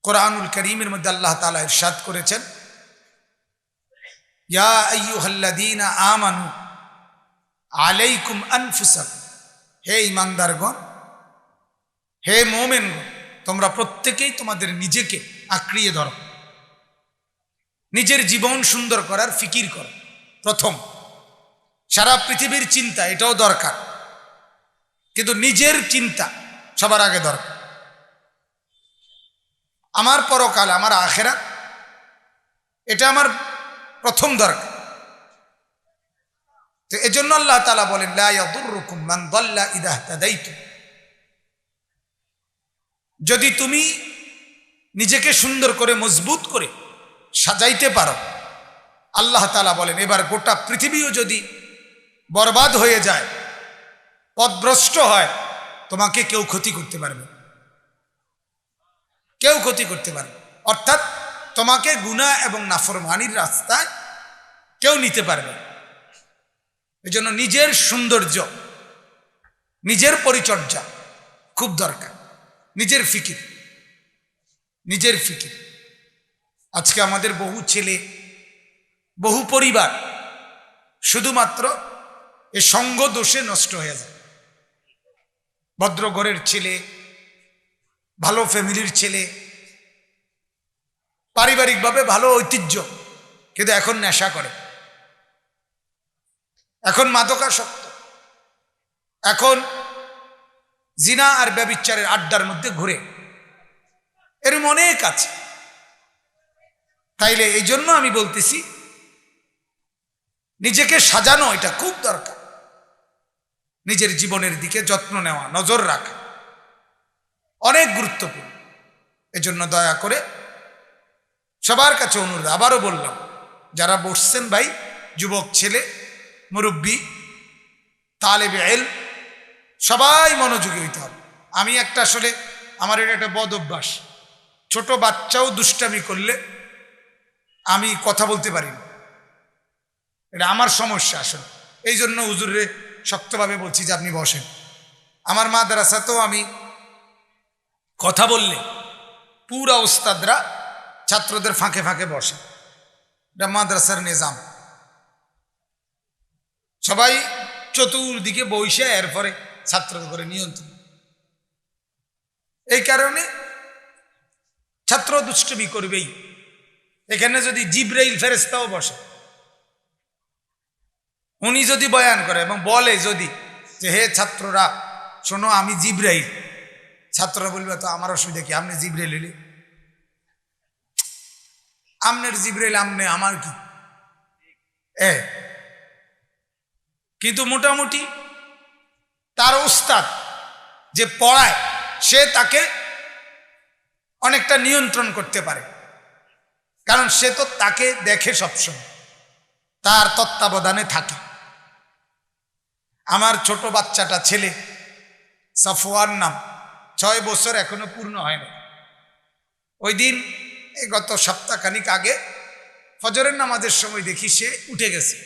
কোরআনুল কারীমের মধ্যে আল্লাহ তাআলা ইরশাদ করেছেন, ইয়া আইয়ুহাল্লাযীনা আমানু আলাইকুম আনফুসাকুম, হে ঈমানদারগণ, হে মুমিনগণ, তোমরা প্রত্যেকেই তোমাদের নিজেকে আঁকড়িয়ে ধরো, নিজের জীবন সুন্দর করার ফিকির করো। প্রথম, সারা পৃথিবীর চিন্তা এটাও দরকার, কিন্তু নিজের চিন্তা সবার আগে দরকার। আমার পরকাল, আমার আখিরাত, এটা আমার প্রথম দরকার। তো এজন্য আল্লাহ তাআলা বলেন, লা ইয়াদুররুকুম মান দাল্লা ইযা ইহতাদাইতুম, যদি তুমি নিজেকে সুন্দর করে মজবুত করে সাজাইতে পারো, আল্লাহ তাআলা বলেন এবার গোটা পৃথিবীও যদি বরবাদ হয়ে যায়, পথভ্রষ্ট হয়, তোমাকে কেউ ক্ষতি করতে পারবে, কেউ ক্ষতি করতে পারবে। অর্থাৎ তোমাকে গুনাহ এবং নাফরমানির রাস্তায় কেউ নিতে পারবে। এই জন্য নিজের সৌন্দর্য, নিজের পরিচর্যা খুব দরকার, নিজের ফিকির, নিজের ফিকির। আজকে আমাদের বহু ছেলে, বহু পরিবার শুধুমাত্র এ সঙ্গ দোষে নষ্ট হয়ে যায়। ভদ্র ঘরের ছেলে, ভালো ফ্যামিলির ছেলে, পারিবারিকভাবে ভালো ঐতিহ্য, কিন্তু এখন নেশা করে, এখন মাদকাসক্ত, এখন জিনা আর ব্যভিচারের আড্ডার মধ্যে ঘুরে, এরকম অনেক আছে। তাইলে এই জন্য আমি বলতেছি, নিজেকে সাজানো এটা খুব দরকার, নিজের জীবনের দিকে যত্ন নেওয়া, নজর রাখা অনেক গুরুত্বপূর্ণ। এজন্য দয়া করে সবার কাছে অনুরোধ, আবারও বললাম, যারা বসছেন ভাই, যুবক ছেলে, মুরব্বী, তালেবে ইলম, সবাই মনোযোগী হইতে হবে। আমি আসলে আমার এটা একটা বদ অভ্যাস, ছোট বাচ্চাও দুষ্টামি করলে আমি কথা বলতে পারি না, এটা আমার সমস্যা আসলে। এই জন্য হুজুরে শক্তভাবে বলছি যে আপনি বসেন। আমার মাদ্রাসাতেও আমি কথা বললে পুরা ওস্তাদরা ছাত্রদের ফাঁকে ফাঁকে বসে, এটা মাদ্রাসার নিজাম। সবাই চতুর্দিকে বসে এরপরে ছাত্রদের করে নিয়ন্ত্রণ। এই কারণে ছাত্র দুষ্টুমি করবেই। এখানে যদি জিবরাইল ফেরেশতাও বসে, উনি যদি বয়ান করে এবং বলে যদি যে হে ছাত্ররা শোনো আমি জিবরাইল, ছাত্ররা বলবে তো আমার অসুবিধা কি, আপনি জিবরাইল হইলে আমনের জিবরাইল, আমনে আমার কি। কিন্তু মোটামুটি তার উস্তাদ যে পড়ায় সে তাকে অনেকটা নিয়ন্ত্রণ করতে পারে, কারণ সে তো তাকে দেখে সবসময়, তার তত্ত্বাবধানে থাকে। আমার ছোট বাচ্চাটা ছেলে, সাফওয়ান নাম, 6 বছর এখনো পূর্ণ হয় না। ওই দিন গত সপ্তাহখানিক আগে ফজরের নামাজের সময় দেখি সে উঠে গেছে।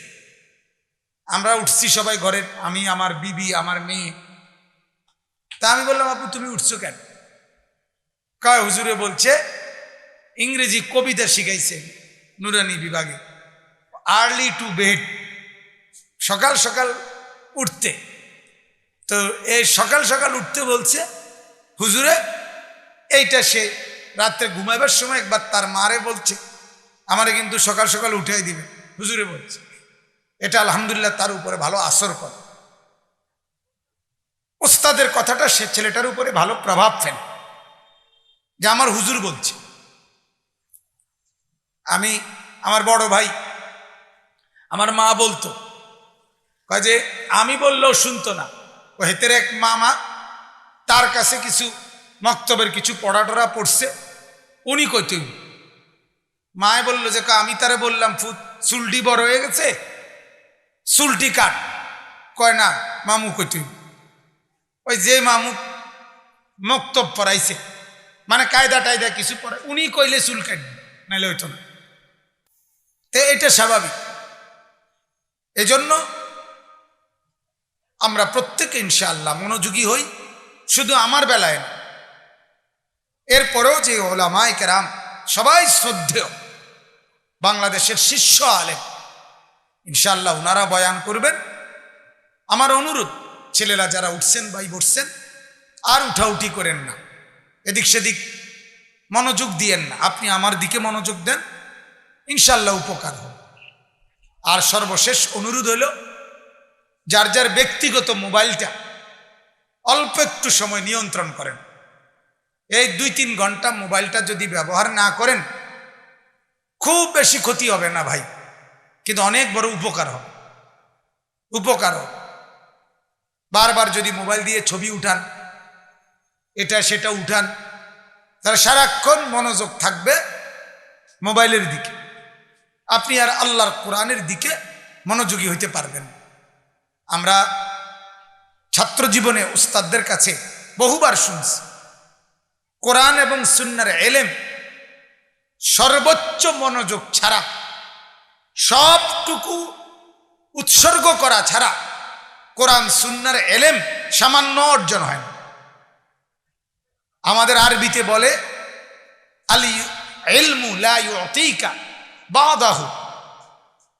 আমরা উঠছি সবাই ঘরের, আমি, আমার বিবি, আমার মেয়ে। তা আমি বললাম, আপু তুমি উঠছো কেন? কয় হুজুরে বলছে ইংরেজি কবিতা শিখাইছে নুরানি বিভাগে, আর্লি টু বেড, সকাল সকাল উঠতে। তো এই সকাল সকাল উঠতে বলছে হুজুরে, এইটা সে রাত্রে ঘুমাইবার সময় একবার তার মারে বলছে আমারে কিন্তু সকাল সকাল উঠাই দিবে, হুজুরে বলছে। এটা আলহামদুলিল্লাহ তার উপরে ভালো আসর করে। ওস্তাদের কথাটা সে ছেলেটার উপরে ভালো প্রভাব ফেলে, যে আমার হুজুর বলছে। আমার বড় ভাই, আমার মা বলতো, কয় যে আমি বললেও শুনতো না। ও হেতের এক মামা, তার কাছে কিছু মক্তবের কিছু পড়া টড়া পড়ছে, উনি কইতেন, মায়ে বললো যে আমি তারে বললাম চুলটি বড় হয়ে গেছে, চুলটি কাট। কয় না, মামু কইতেন, ওই যে মামু মক্তব পড়াইছে, মানে কায়দা টায়দা কিছু পড়ে, উনি কইলে চুল কাটবে, নাইলে হইতো না। তো এটা স্বাভাবিক। এজন্য আমরা প্রত্যেকে ইনশাআল্লাহ মনোযোগী হই, শুধু আমার বেলায় না, এরপরেও যে ওলামায়ে কেরাম সবাই শ্রদ্ধেয়, বাংলাদেশের শীর্ষ আলেম, ইনশাআল্লাহ ওনারা বয়ান করবেন। আমার অনুরোধ, ছেলেরা যারা উঠছেন ভাই বসছেন, আর উঠাউঠি করেন না, এদিক সেদিক মনোযোগ দিয়েন না, আপনি আমার দিকে মনোযোগ দেন, ইনশাআল্লাহ উপকার হবে। আর সর্বশেষ অনুরোধ হলো, যার যার ব্যক্তিগত মোবাইলটা অল্প একটু সময় নিয়ন্ত্রণ করেন। এই 2-3 ঘন্টা মোবাইলটা যদি ব্যবহার না করেন, খুব বেশি ক্ষতি হবে না ভাই, কিন্তু অনেক বড় উপকার হবে। বারবার যদি মোবাইল দিয়ে ছবি উঠান, এটা সেটা উঠান, তাহলে সারাক্ষণ মনোযোগ থাকবে মোবাইলের দিকে, আপনি আর আল্লাহর কোরআনের দিকে মনোযোগী হইতে পারবেন। আমরা ছাত্র জীবনে উস্তাদদের কাছে বহুবার শুনছি, কোরআন এবং সুন্নাহর ইলম সর্বোচ্চ মনোযোগ ছাড়া, সবটুকু উৎসর্গ করা ছাড়া কোরআন সুন্নাহর ইলম সামান্য অর্জন হয় না। আমাদের আরবিতে বলে, আল ইলমু লা ইউতিকা বাদাহু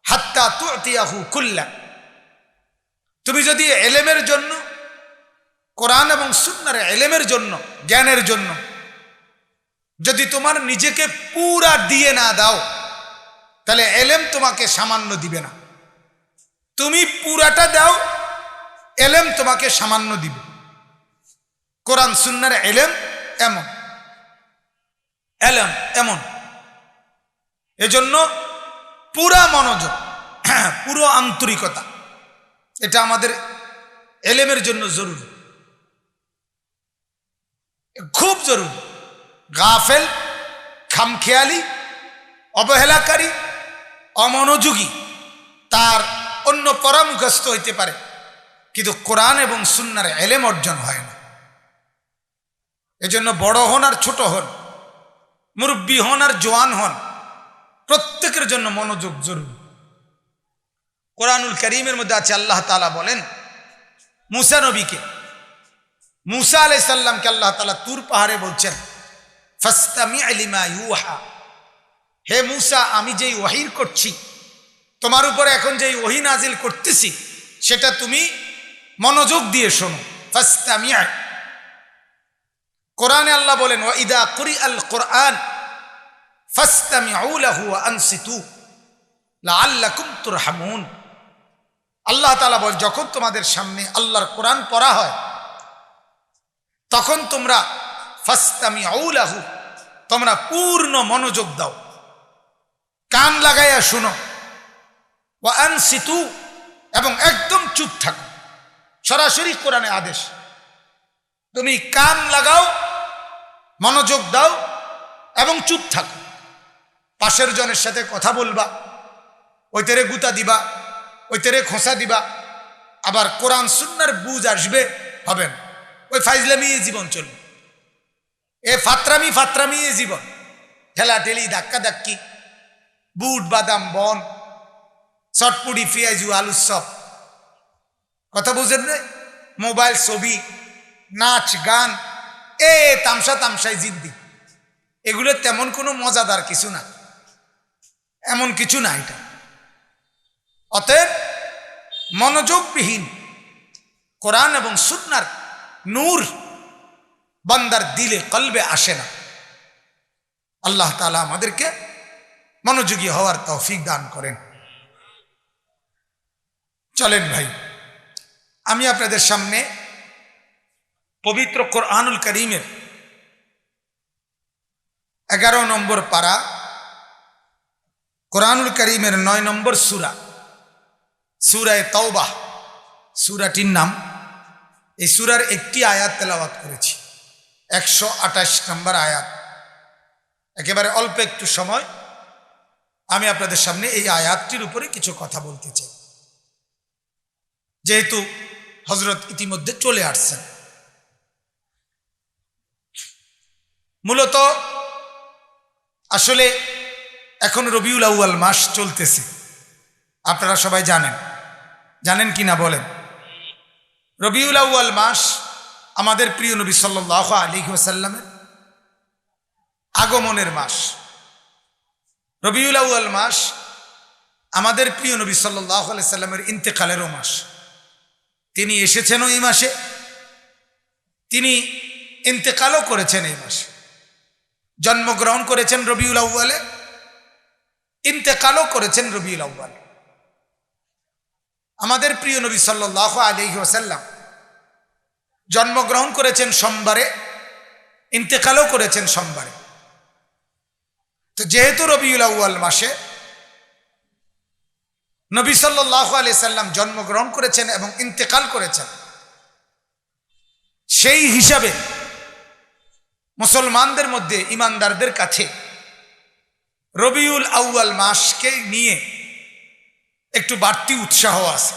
হাত্তা তুতিয়াহু কুল্লা। তুমি যদি ইলমের জন্য, কোরআন এবং সুন্নাহর ইলমের জন্য, জ্ঞানের জন্য যদি তোমার নিজেকে পুরা দিয়ে না দাও, তাহলে ইলম তোমাকে সামান্য দিবে না। তুমি পুরাটা দাও, ইলম তোমাকে সামান্য দিবে। কোরআন সুন্নাহর ইলম এমন, এজন্য পুরা মনোযোগ, পুরো আন্তরিকতা, এটা আমাদের ইলমের জন্য জরুরি, খুব জরুরি। গাফেল, খামখেয়ালি, অবহেলাকারী, অমনোযোগী তার অন্য পরামুখস্থ হইতে পারে, কিন্তু কোরআন এবং সুন্নাহর ইলম অর্জন হয় না। এজন্য বড় হন আর ছোট হন, মুরব্বী হন আর জওয়ান হন, প্রত্যেকের জন্য মনোযোগ জরুরি। কোরআনুল কারীমের মধ্যে আছে, আল্লাহ তাআলা বলেন মুসা নবীকে, মুসা আলাইহিস সালামকে আল্লাহ তাআলা তুর পাহাড়ে বলছেন, ফাসতামি' লিমা ইউহা, হে মুসা, আমি যেই ওহী করছি তোমার উপরে, এখন যেই ওহী নাজিল করতেছি, সেটা তুমি মনোযোগ দিয়ে শোনো। ফাসতামি', কোরআনে আল্লাহ বলেন, ওয়া ইদা কুরিআল কুরআন ফাসতামিউ লাহু ওয়া আনসিতু লাআল্লাকুম তুরহামুন। আল্লাহ তাআলা বলেন, যখন তোমাদের সামনে আল্লাহর কোরআন পড়া হয়, তখন তোমরা ফাসতামিউ লাহু, তোমরা পূর্ণ মনোযোগ দাও, কান লাগাইয়া শুনো, ওয়া আনসিতু, এবং একদম চুপ থাকো। সরাসরি কোরআনে আদেশ, তুমি কান লাগাও, মনোযোগ দাও এবং চুপ থাকো। পাশের জনের সাথে কথা বলবা, ওই তেরে গুতা দিবা, ওই তেরে খোঁসা দিবা, আবার কোরআন সুন্নাহর বুঝ আসবে, হবে না। ওই ফাইজলামি জীবন চলবে, এ ফাত্রামি জীবন, ঠেলাঠেলি, ধাক্কা ধাক্কি, বুট বাদাম বন, চটপুরি, পেঁয়াজু, আলুর চপ, কথা বুঝেন না? মোবাইল, ছবি, নাচ গান, তামসাই জিদ্দি, এগুলো তেমন কোনো মজাদার কিছু না, এমন কিছু না এটা। অতএব মনোযোগবিহীন কোরআন এবং সুন্নাহর নূর বান্দার দিলে, কলবে আসে না। আল্লাহ তাআলা আমাদেরকে মনোযোগী হওয়ার তৌফিক দান করেন। চলেন ভাই, আমি আপনাদের সামনে পবিত্র কোরআনুল কারীমের 11 নম্বর পারা, কোরআনুল কারীমের 9 নম্বর সূরা, সূরা তাওবাহ সূরাটির নাম। এই সূরার একটি আয়াত তেলাওয়াত করেছি, 128 নম্বর আয়াত। একেবারে অল্প একটু সময় আমি আপনাদের সামনে এই আয়াতটির উপরে কিছু কথা বলতে চাই, যেহেতু হযরত ইতিমধ্যে চলে আসছেন। মূলত আসলে এখন রবিউল আউয়াল মাস চলতেছে, আপনারা সবাই জানেন কি না বলেন? রবিউল আউয়াল মাস আমাদের প্রিয় নবী সাল্লাল্লাহু আলাইহি ওয়াসাল্লামের আগমনের মাস। রবিউল আউয়াল মাস আমাদের প্রিয় নবী সাল্লাল্লাহু আলাইহি সাল্লামের ইন্তেকালেরও মাস। তিনি এসেছেনও এই মাসে, তিনি ইন্তেকালও করেছেন এই মাসে। জন্মগ্রহণ করেছেন রবিউল আউয়ালে, ইন্তেকালও করেছেন রবিউল আউয়ালে। আমাদের প্রিয় নবী সাল্লাল্লাহু আলাইহি ওয়াসাল্লাম জন্মগ্রহণ করেছেন সোমবারে, ইন্তেকালও করেছেন সোমবারে। তো যেহেতু রবিউল আউয়াল মাসে নবী সাল্লাল্লাহু আলাইহি সাল্লাম জন্মগ্রহণ করেছেন এবং ইন্তেকাল করেছেন, সেই হিসাবে মুসলমানদের মধ্যে ইমানদারদের কাছে রবিউল আউয়াল মাসকে নিয়ে একটু বাড়তি উৎসাহ আছে,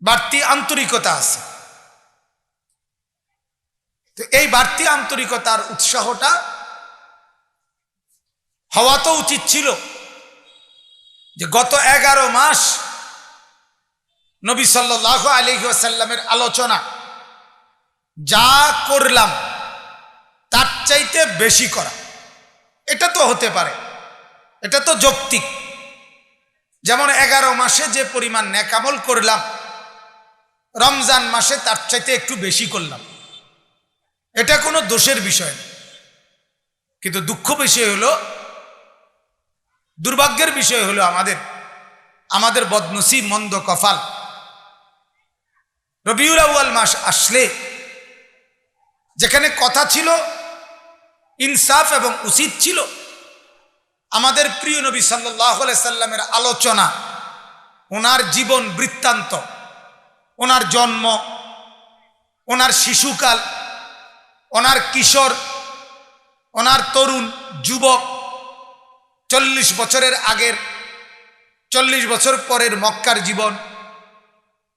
বাড়তি আন্তরিকতা আছে। তো এই বাড়তি আন্তরিকতার উৎসাহটা হওয়া তো উচিত ছিল যে গত 11 মাস নবী সাল্লাল্লাহু আলাইহি ওয়াসাল্লামের আলোচনা যা করলাম তার চাইতে বেশি করা। এটা তো হতে পারে, এটা তো যৌক্তিক। যেমন 11 মাসে যে পরিমাণ নেকামল করলাম, রমজান মাসে তার চাইতে একটু বেশি করলাম, এটা কোনো দোষের বিষয় না। কিন্তু দুঃখ বিষয় হলো, দুর্ভাগ্যের বিষয় হলো আমাদের বদনসিব, মন্দ কপাল। রবিউল আউয়াল মাস আসলে যেখানে কথা ছিল ইনসাফ এবং উচিত ছিল, আমাদের প্রিয় নবী সাল্লাল্লাহু আলাইহি সাল্লামের আলোচনা, ওনার জীবন বৃত্তান্ত, ওনার জন্ম, ওনার শিশুকাল, ওনার কিশোর, ওনার তরুণ, যুবক, 40 বছরের আগের, 40 বছর পরের মক্কার জীবন,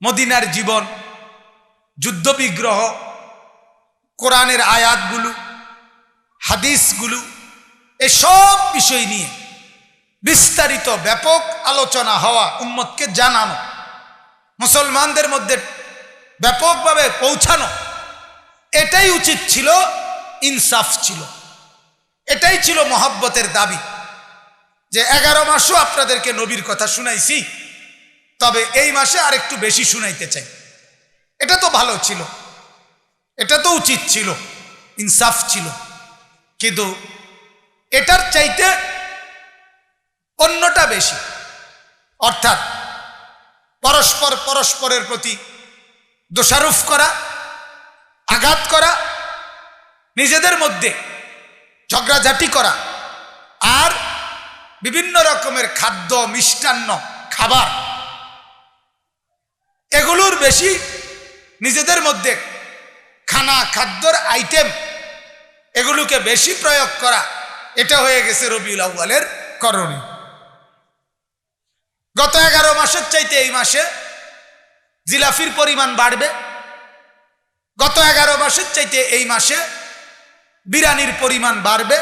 মদিনার জীবন, যুদ্ধ বিগ্রহ, কোরআনের আয়াতগুলো, হাদিসগুলো, এসব বিষয় নিয়ে বিস্তারিত ব্যাপক আলোচনা হওয়া, উম্মতকে জানানো, মুসলমানদের মধ্যে ব্যাপকভাবে পৌঁছানো, এটাই উচিত ছিল, ইনসাফ ছিল, এটাই ছিল মহব্বতের দাবি। যে 11 মাসও আপনাদেরকে নবীর কথা শুনাইছি, তবে এই মাসে আরেকটু বেশি শুনাইতে চাই। এটা তো ভালো ছিল, এটা তো উচিত ছিল, ইনসাফ ছিল। কিন্তু এটার চাইতে অন্যটা বেশি, অর্থাৎ পরস্পরের প্রতি দোষারোপ করা, আঘাত করা, নিজেদের মধ্যে ঝগড়াঝাটি করা, আর বিভিন্ন রকমের খাদ্য, মিষ্টান্ন, খাবার, এগুলোর বেশি নিজেদের মধ্যে খাদ্যর আইটেম, এগুলোকে বেশি প্রয়োগ করা, এটা হয়ে গেছে রবিউল আউয়ালের করণীয়। গত 11 মাসের চাইতে এই মাসে জিলাফির পরিমাণ বাড়বে, গত 11 মাসের চাইতে এই মাসে বিরিয়ানির পরিমাণ বাড়বে,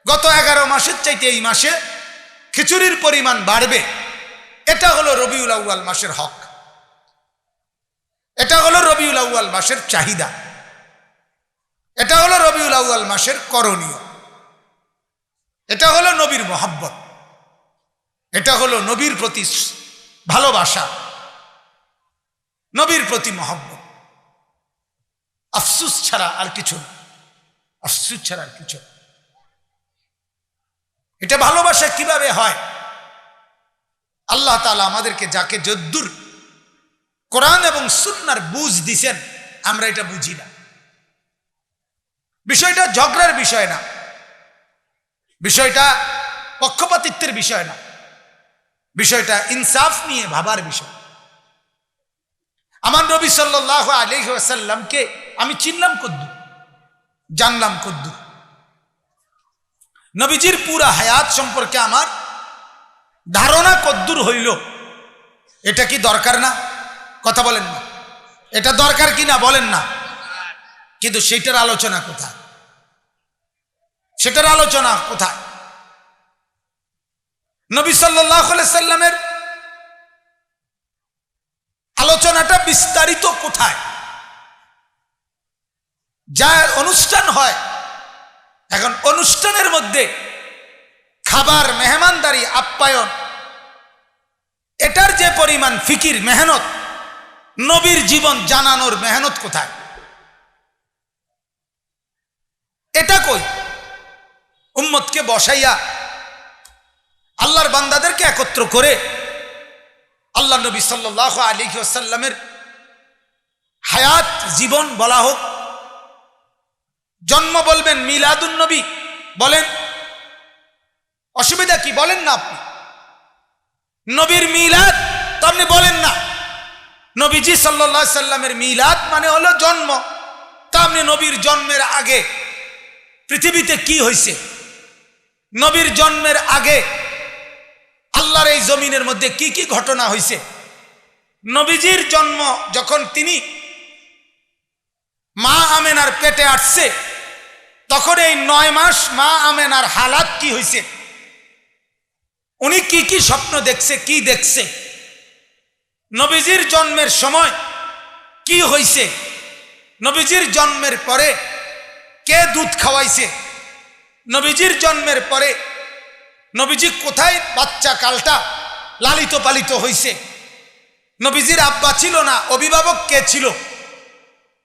গত 11 মাসের চাইতে এই মাসে খিচুড়ির পরিমাণ বাড়বে। এটা হলো রবিউল আউয়াল মাসের হক, এটা হলো রবিউল আউয়াল মাসের চাহিদা, এটা হলো রবিউল আউয়াল মাসের করণীয়, এটা হলো নবীর মহব্বত, এটা হলো নবীর প্রতি ভালোবাসা, নবীর প্রতি মহব্বত। আফসুস ছাড়া আর কিছু না, আফসুস ছাড়া আর কিছু। এটা ভালোবাসা কিভাবে হয়? আল্লাহ তাআলা আমাদেরকে যাকে যদ্দুর কোরআন এবং সুন্নাহর বুঝ দিছেন, আমরা এটা বুঝি না। বিষয়টা ঝগড়ার বিষয় না, বিষয়টা পক্ষপাতিত্বের বিষয় না, বিষয়টা ইনসাফ নিয়ে ভাবার বিষয়। আমার নবী সাল্লাল্লাহু আলাইহি ওয়াসাল্লামকে আমি চিনলাম কদ্দুর, জানলাম কদ্দুর, নবীজির পুরা হায়াত সম্পর্কে আমার ধারণা কদ্দুর হইল, এটা কি দরকার না? কথা বলেন না, এটা দরকার কি না বলেন না? কিন্তু সেটার আলোচনা কোথায়? সেটার আলোচনা কোথায়? নবী সাল্লাল্লাহু আলাইহি সাল্লামের আলোচনাটা বিস্তারিত কোথায়? যা অনুষ্ঠান হয়, এখন মধ্যে খাবার, মেহমানদারি, আপ্যায়ন, এটার যে পরিমাণ ফিকির, মেহনত, নবীর জীবন জানানোর মেহনত কোথায়? এটা কই? উম্মতকে বসাইয়া আল্লাহর বান্দাদেরকে একত্র করে আল্লাহ নবী সাল্লাল্লাহু আলাইহি ওয়াসাল্লামের হায়াত, জীবন বলা হোক, জন্ম বলবেন, মিলাদুন নবী বলেন, অসুবিধা কি? বলেন না আপনি। নবীর মিলাদ তো আপনি বলেন না। নবীজি সাল্লাল্লাহু আলাইহি সাল্লামের মিলাদ মানে হলো জন্ম। তা আপনি নবীর জন্মের আগে পৃথিবীতে কি হয়েছে, নবীর জন্মের আগে আল্লাহর এই জমিনের মধ্যে কি কি ঘটনা হয়েছে, নবীজির জন্ম যখন তিনি মা আমেনার পেটে আসছে তখন এই 9 মাস মা আমেনার হালাত কি হয়েছে, উনি কি কি স্বপ্ন দেখছে, কি দেখছে, নবীজির জন্মের সময় কি হয়েছে, নবীজির জন্মের পরে কে দুধ খাওয়াইছে, নবীজির জন্মের পরে নবীজি কোথায় বাচ্চা কালটা লালিত পালিত হয়েছে, নবীজির আব্বা ছিল না, অভিভাবক কে ছিল,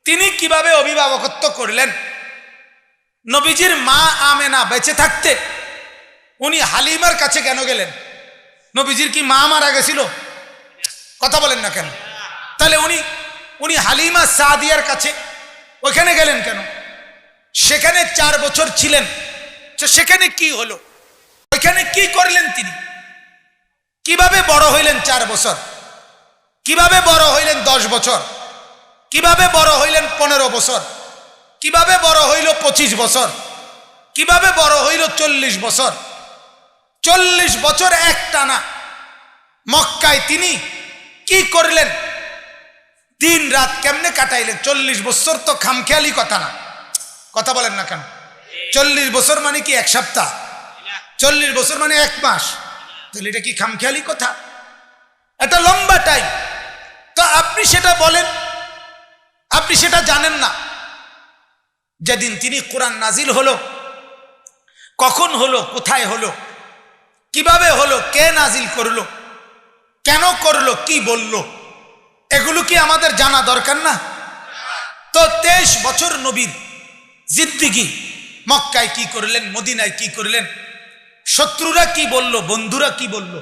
তিনি কিভাবে অভিভাবকত্ব করলেন, নবীজির মা আমেনা বেঁচে থাকতে উনি হালিমার কাছে কেন গেলেন? নবীজির কি মা মারা গেছিল? কথা বলেন না কেন? তাহলে উনি হালিমা সাদিয়ার কাছে ওইখানে গেলেন কেন? সেখানে 4 বছর ছিলেন, সেখানে কি হলো, ওইখানে কি করলেন তিনি? কিভাবে বড় হইলেন 4 বছর, কিভাবে বড় হইলেন 10 বছর, কিভাবে বড় হইলেন 15 বছর, কিভাবে বড় হইল 25 বছর, কিভাবে বড় হইল 40 বছর? 40 বছর একটানা মক্কায় তিনি কি করলেন, দিন রাত কেমনে কাটাইলেন? 40 বছর তো খামখেয়ালি কথা না। কথা বলেন না কেন? 40 বছর মানে কি 1 সপ্তাহ? 40 বছর মানে 1 মাস? তাহলে এটা কি খামখেয়ালি কথা? এটা লম্বা টাইম। তো আপনি সেটা বলেন, আপনি সেটা জানেন না। যেদিন তিনি কোরআন নাজিল হলো, কখন হলো, কোথায় হলো, কিভাবে হলো, কে নাজিল করলো, কেন করলো, কি বললো, এগুলো কি আমাদের জানা দরকার না? তো 23 বছর নবীর জিন্দেগি, মক্কায় কি করলেন, মদিনায় কি করলেন, শত্রুরা কি বলল, বন্ধুরা কি বলল,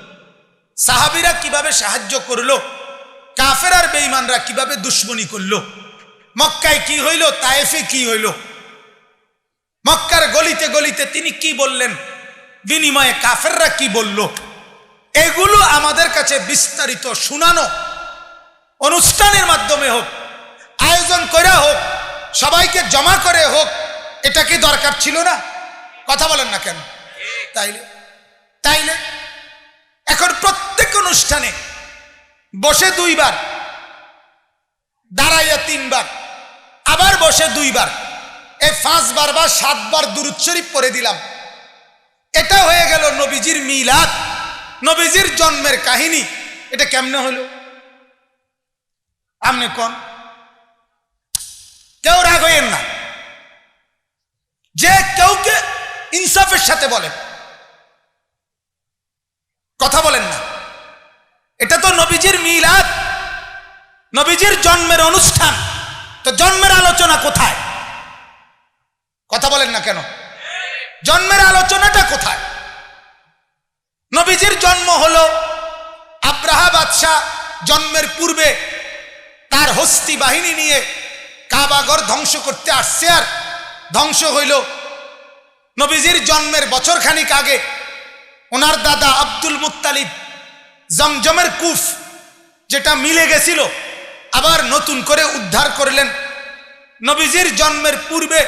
সাহাবীরা কিভাবে সাহায্য করলো, কাফের আর বেঈমানরা কিভাবে দুশ্মনী করলো, মক্কায় কি হইল, তায়েফে কি হইল, মক্কার গলিতে গলিতে তিনি কি বললেন, বিনিময়ে কাফেররা কি বলল, এগুলো আমাদের কাছে বিস্তারিত শোনানো, অনুষ্ঠানের মাধ্যমে হোক, আয়োজন করে হোক, সবাইকে জমা করে হোক, এটা কি দরকার ছিল না? কথা বলেন না কেন? তাইলে এখন প্রত্যেক অনুষ্ঠানে বসে 2 বার, দাঁড়াইয়া 3 বার, আবার বসে 2 বার, এই 5 বার বা 7 বার দুরূদ শরীফ পড়ে দিলাম। এটা হয়ে গেল নবীজির মিলাদ, নবীজির জন্মের কাহিনী। এটা কেমনে হলো আপনি কোন? কেউ রাগ হইেন না, যে কেউকে ইনসাফের সাথে বলেন, কথা বলেন না। এটা তো নবীজির মিলাদ, নবীজির জন্মের অনুষ্ঠান, তো জন্মের আলোচনা কোথায়? কথা বলেন না কেন? জন্মের আলোচনাটা কোথায়? নবীজির জন্ম হলো আব্রাহা বাদশাহ জন্মের পূর্বে তার হস্তি বাহিনী নিয়ে কাবাঘর ধ্বংস করতে আসছে, আর ধ্বংস হইল। নবীজির জন্মের বছর খানিক আগে ওনার দাদা আব্দুল মুত্তালিব জমজমের কূপ যেটা মিলে গেছিল আবার নতুন করে উদ্ধার করলেন। নবীজির জন্মের পূর্বে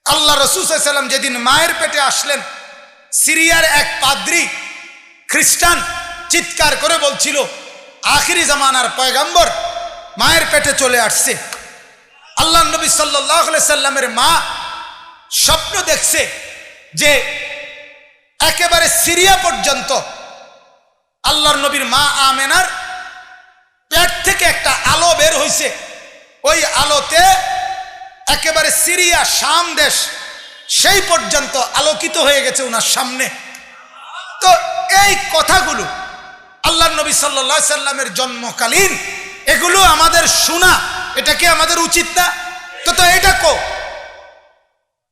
আল্লাহ রাসূল সাল্লাল্লাহু আলাইহি ওয়াসাল্লাম যেদিন মায়ের পেটে আসলেন, সিরিয়ার এক পাদ্রী খ্রিস্টান চিৎকার করে বলছিল, আখিরি জামানার পয়গম্বর মায়ের পেটে চলে আসছে। আল্লাহ নবী সাল্লাল্লাহু আলাইহি সাল্লামের মা স্বপ্ন দেখছে যে একেবারে সিরিয়া পর্যন্ত আল্লাহর নবীর মা আমেনার পেট থেকে একটা আলো বের হয়েছে, ওই আলোতে একেবারে সিরিয়া, শাম দেশ সেই পর্যন্ত আলোকিত হয়ে গেছে ওনার সামনে। তো এই কথাগুলো আল্লাহ নবী সাল্লাল্লাহু আলাইহি সাল্লামের জন্মকালীন এগুলো আমাদের শোনা, এটা কি আমাদের উচিত না? তো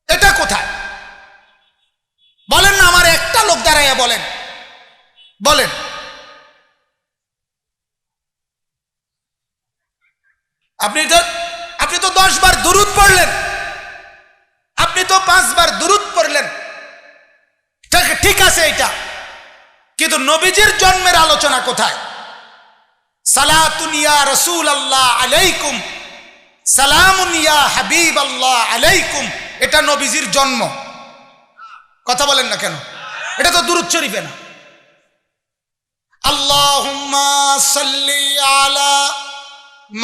এটা কোথায় বলেন না? আমার একটা লোক দাঁড়াইয়া বলেন আপনি তো 10 বার দুরূদ পড়লেন, আপনি তো 5 বার দুরূদ পড়লেন, ঠিক আছে এটা, কিন্তু নবীজির জন্মের আলোচনা কোথায়? সালাতুন ইয়া রাসূলুল্লাহ আলাইকুম, সালামুন ইয়া হাবিবাল্লাহ আলাইকুম, এটা নবীজির জন্ম। কথা বলেন না কেন? এটা তো দুরূদ শরীফে না। আল্লাহুম্মা সাল্লি আলা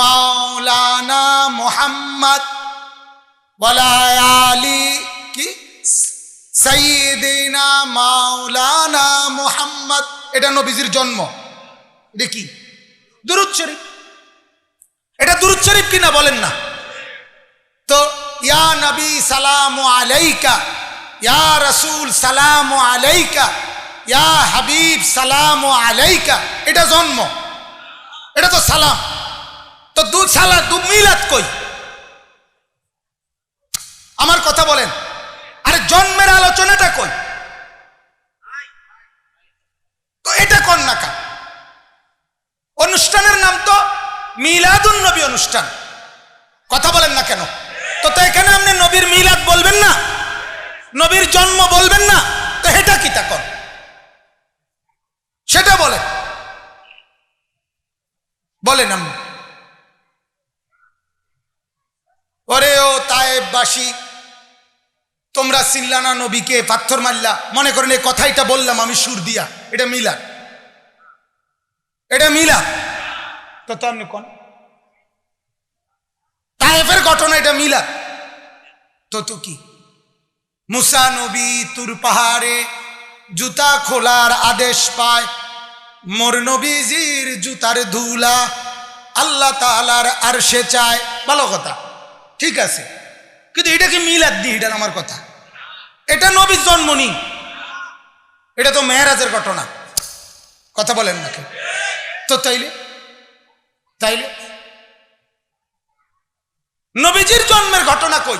মাওলানা মুহাম্মদ ওয়ালা আলি কি সাইয়্যিদিনা মাওলানা মুহাম্মদ, এটা নবীজির জন্ম। এটা কি দুরূদ শরীফ? এটা দুরূদ শরীফ কিনা বলেন না? তো ইয়া নবী সালামু আলাইকা, ইয়া রাসূল সালামু আলাইকা, ইয়া হাবিব সালামু আলাইকা, এটা জন্ম, এটা তো সালাম। তো দু মিলাদ কই? আমার কথা বলেন। আরে জন্মের আলোচনাটা কই? তো এটা কোন নাকা? অনুষ্ঠানের নাম তো মিলাদুন নবী অনুষ্ঠান। কথা বলেন না কেন? তো এখানে আপনি নবীর মিলাদ বলবেন না, নবীর জন্ম বলবেন না, তো এটা কি তা কর? সেটা বলেন আপনি। ওরে ও তায়েববাসী, তোমরা চিল্লানা নবীকে পাথর মারলা, মনে করেন এই কথাইটা বললাম আমি সুর দিয়া, এটা মিলাদ, এটা মিলাদ। তো আপনি কোন তায়েফের ঘটনা? এটা মিলাদ। তো কি মুসা নবী তুর পাহাড়ে জুতা খোলার আদেশ পায়, মোর নবীজির জুতার ধুলা আল্লাহ তাআলার আরশে চায়। ভালো কথা, ঠিক আছে, কিন্তু এটা কি মিলাদ দি? এটা আমার কথা, এটা নবীর জন্ম নি, এটা তো মেরাজের ঘটনা। কথা বলেন না কেন? তো তাইলে নবীজির জন্মের ঘটনা কই?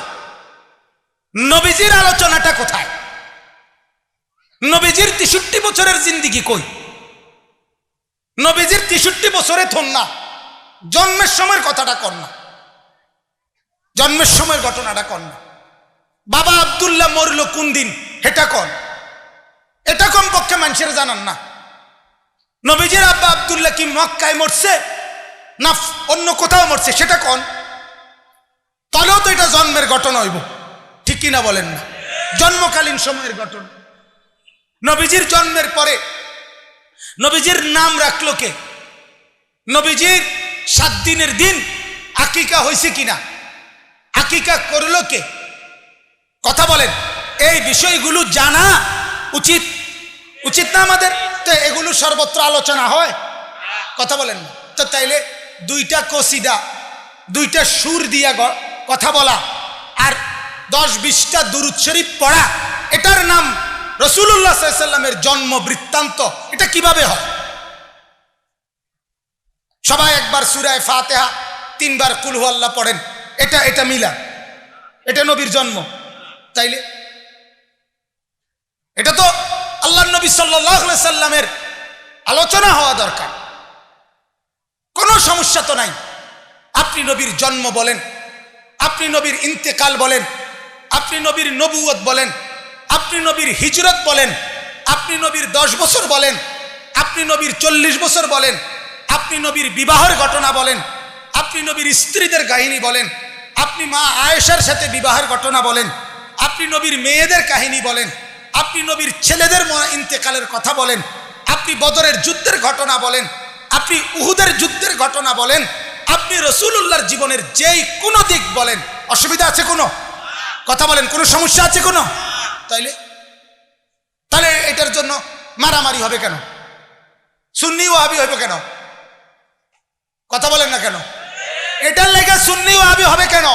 নবীজির আলোচনাটা কোথায়? নবীজির 63 বছরের জিন্দিগি কই? নবীজির 63 বছরে থন না, জন্মের সময়ের কথাটা কর না, জন্মের সময়ের ঘটনাটা কর না। বাবা আব্দুল্লাহ মরল কোন দিন এটা কন, এটা কম পক্ষে মানুষের জানান না। নবীজির আব্বা আব্দুল্লাহ কি মক্কায় মরছে না অন্য কোথাও মরছে সেটা কন, তাহলেও তো এটা জন্মের ঘটনা হইব, ঠিক কিনা বলেন না? জন্মকালীন সময়ের ঘটনা। নবীজির জন্মের পরে নবীজির নাম রাখলো কে? নবীজির 7 দিনের দিন আকিকা হয়েছে কিনা, আকিকা করলো কে? কথা বলেন, এই বিষয়গুলো জানা উচিত না আমাদের? তো এগুলো সর্বত্র আলোচনা হয়, কথা বলেন না? তো তাইলে 2টা কসিদা, 2টা সুর দিয়া কথা বলা আর 10-20টা দুরূদ শরীফ পড়া, এটার নাম রাসূলুল্লাহ সাল্লাল্লাহু আলাইহি ওয়াসাল্লামের জন্ম বৃত্তান্ত। এটা কিভাবে হয়? সবাই একবার সূরা ফাতিহা 3 বার কুল হুয়াল্লাহ পড়েন, এটা মিলাদ, এটা নবীর জন্ম। তাইলে এটা তো আল্লাহর নবী সাল্লাল্লাহু আলাইহি ওয়াসাল্লামের আলোচনা হওয়া দরকার, কোনো সমস্যা তো নাই। আপনি নবীর জন্ম বলেন, আপনি নবীর ইন্তেকাল বলেন, আপনি নবীর নবুয়ত বলেন, আপনি নবীর হিজরত বলেন, আপনি নবীর 10 বছর বলেন, আপনি নবীর 40 বছর বলেন, আপনি নবীর বিবাহের ঘটনা বলেন, আপনি নবীর স্ত্রীদের কাহিনী বলেন, আপনি মা আয়েশার সাথে বিবাহের ঘটনা বলেন, আপনি নবীর মেয়েদের কাহিনী বলেন, আপনি নবীর ছেলেদের ইন্তেকালের কথা বলেন, আপনি বদরের যুদ্ধের ঘটনা বলেন, আপনি উহুদের যুদ্ধের ঘটনা বলেন, আপনি রাসূলুল্লাহর জীবনের যেই কোনো দিক বলেন, অসুবিধা আছে কোনো? কথা বলেন, কোনো সমস্যা আছে কোনো? তাহলে এটার জন্য মারামারি হবে কেন? সুন্নি ওয়াহাবি হবে কেন? কথা বলেন না কেন? এটার লেগে সুন্নি ওয়াহাবি হবে কেন?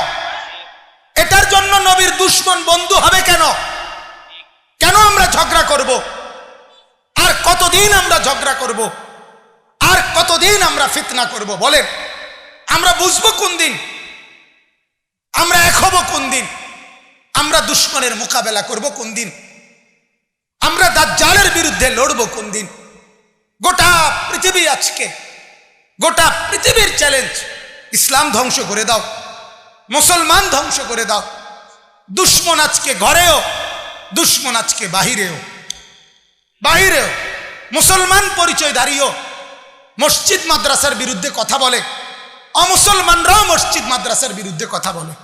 এটার জন্য নবীর দুশমন বন্ধু হবে কেন? কেন আমরা ঝগড়া করব? আর কতদিন আমরা ঝগড়া করব? আর কতদিন আমরা ফিতনা করব? বলেন, আমরা বুঝবো কোন দিন? আমরা এক হব কোন দিন? আমরা দুশমনের মোকাবেলা করব কোন দিন? আমরা দাজ্জালের বিরুদ্ধে লড়ব কোন দিন? গোটা পৃথিবী আজকে, গোটা পৃথিবীর চ্যালেঞ্জ, ইসলাম ধ্বংস করে দাও, মুসলমান ধ্বংস করে দাও। দুশমন আজকে ঘরেও, দুশমন আজকে বাহিরেও। বাহিরেও মুসলমান পরিচয়ধারীও মসজিদ মাদ্রাসার বিরুদ্ধে কথা বলে, অমুসলমানরাও মসজিদ মাদ্রাসার বিরুদ্ধে কথা বলে।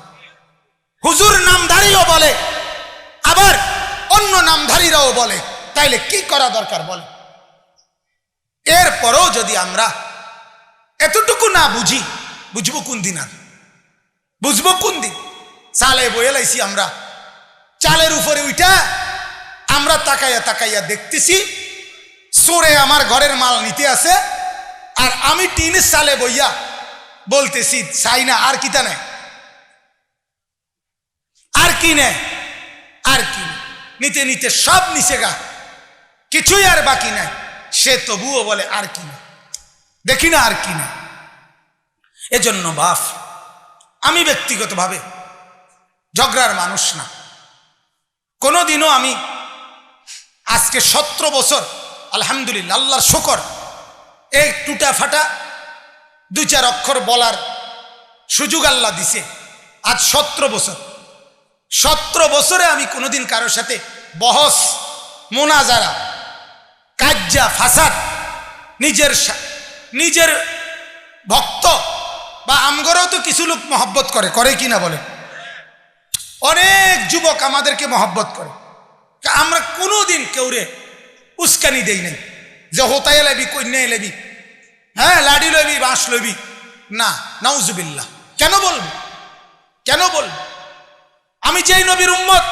হুজুর নামধারীও বলে, আবার অন্য নামধারীরাও বলে। তাইলে কি করা দরকার বলে? এরপরও যদি আমরা এতটুকু না বুঝি, বুঝবো কোন দিন? আর বুঝবো কোন দিন? চালে বয়ে লাইছি আমরা, চালের উপরে উঠা আমরা তাকাইয়া তাকাইয়া দেখতেছি চোরে আমার ঘরের মাল নিতে আসে, আর আমি টিনের চালে বইয়া বলতেছি চাই না, আর কিতা নেয়, আর কি নেয়, আর কি নিতে নিতে সব নিচে গা, কিছুই আর বাকি নাই। সে তবুও বলে আর কি না, দেখি না আর কি না। এজন্য বাপ, আমি ব্যক্তিগতভাবে ঝগড়ার মানুষ না। কোনোদিনও আমি আজকে 17 বছর আলহামদুলিল্লাহ, আল্লাহর শুকর, এই টুটা ফাটা 2-4 অক্ষর বলার সুযোগ আল্লাহ দিছে। আজ 17 বছর, 17 বছরে আমি কোনোদিন কারোর সাথে বহস, মোনাজারা, কাজ্জা ফাসাদ, নিজের ভক্ত বা আমগরেও তো কিছু লোক মহব্বত করে, করে কিনা বলে? অনেক যুবক আমাদেরকে মহব্বত করে। আমরা কোনোদিন কেউরে উস্কানি দেই নাই যে হোতায় লাবি, কন্যায় লাবি, হ্যাঁ লাডি লবি, বাঁশ লবি, না, নাউজুবিল্লাহ। কেন বলবো? কেন বলবো? আমি যেই নবীর উম্মত,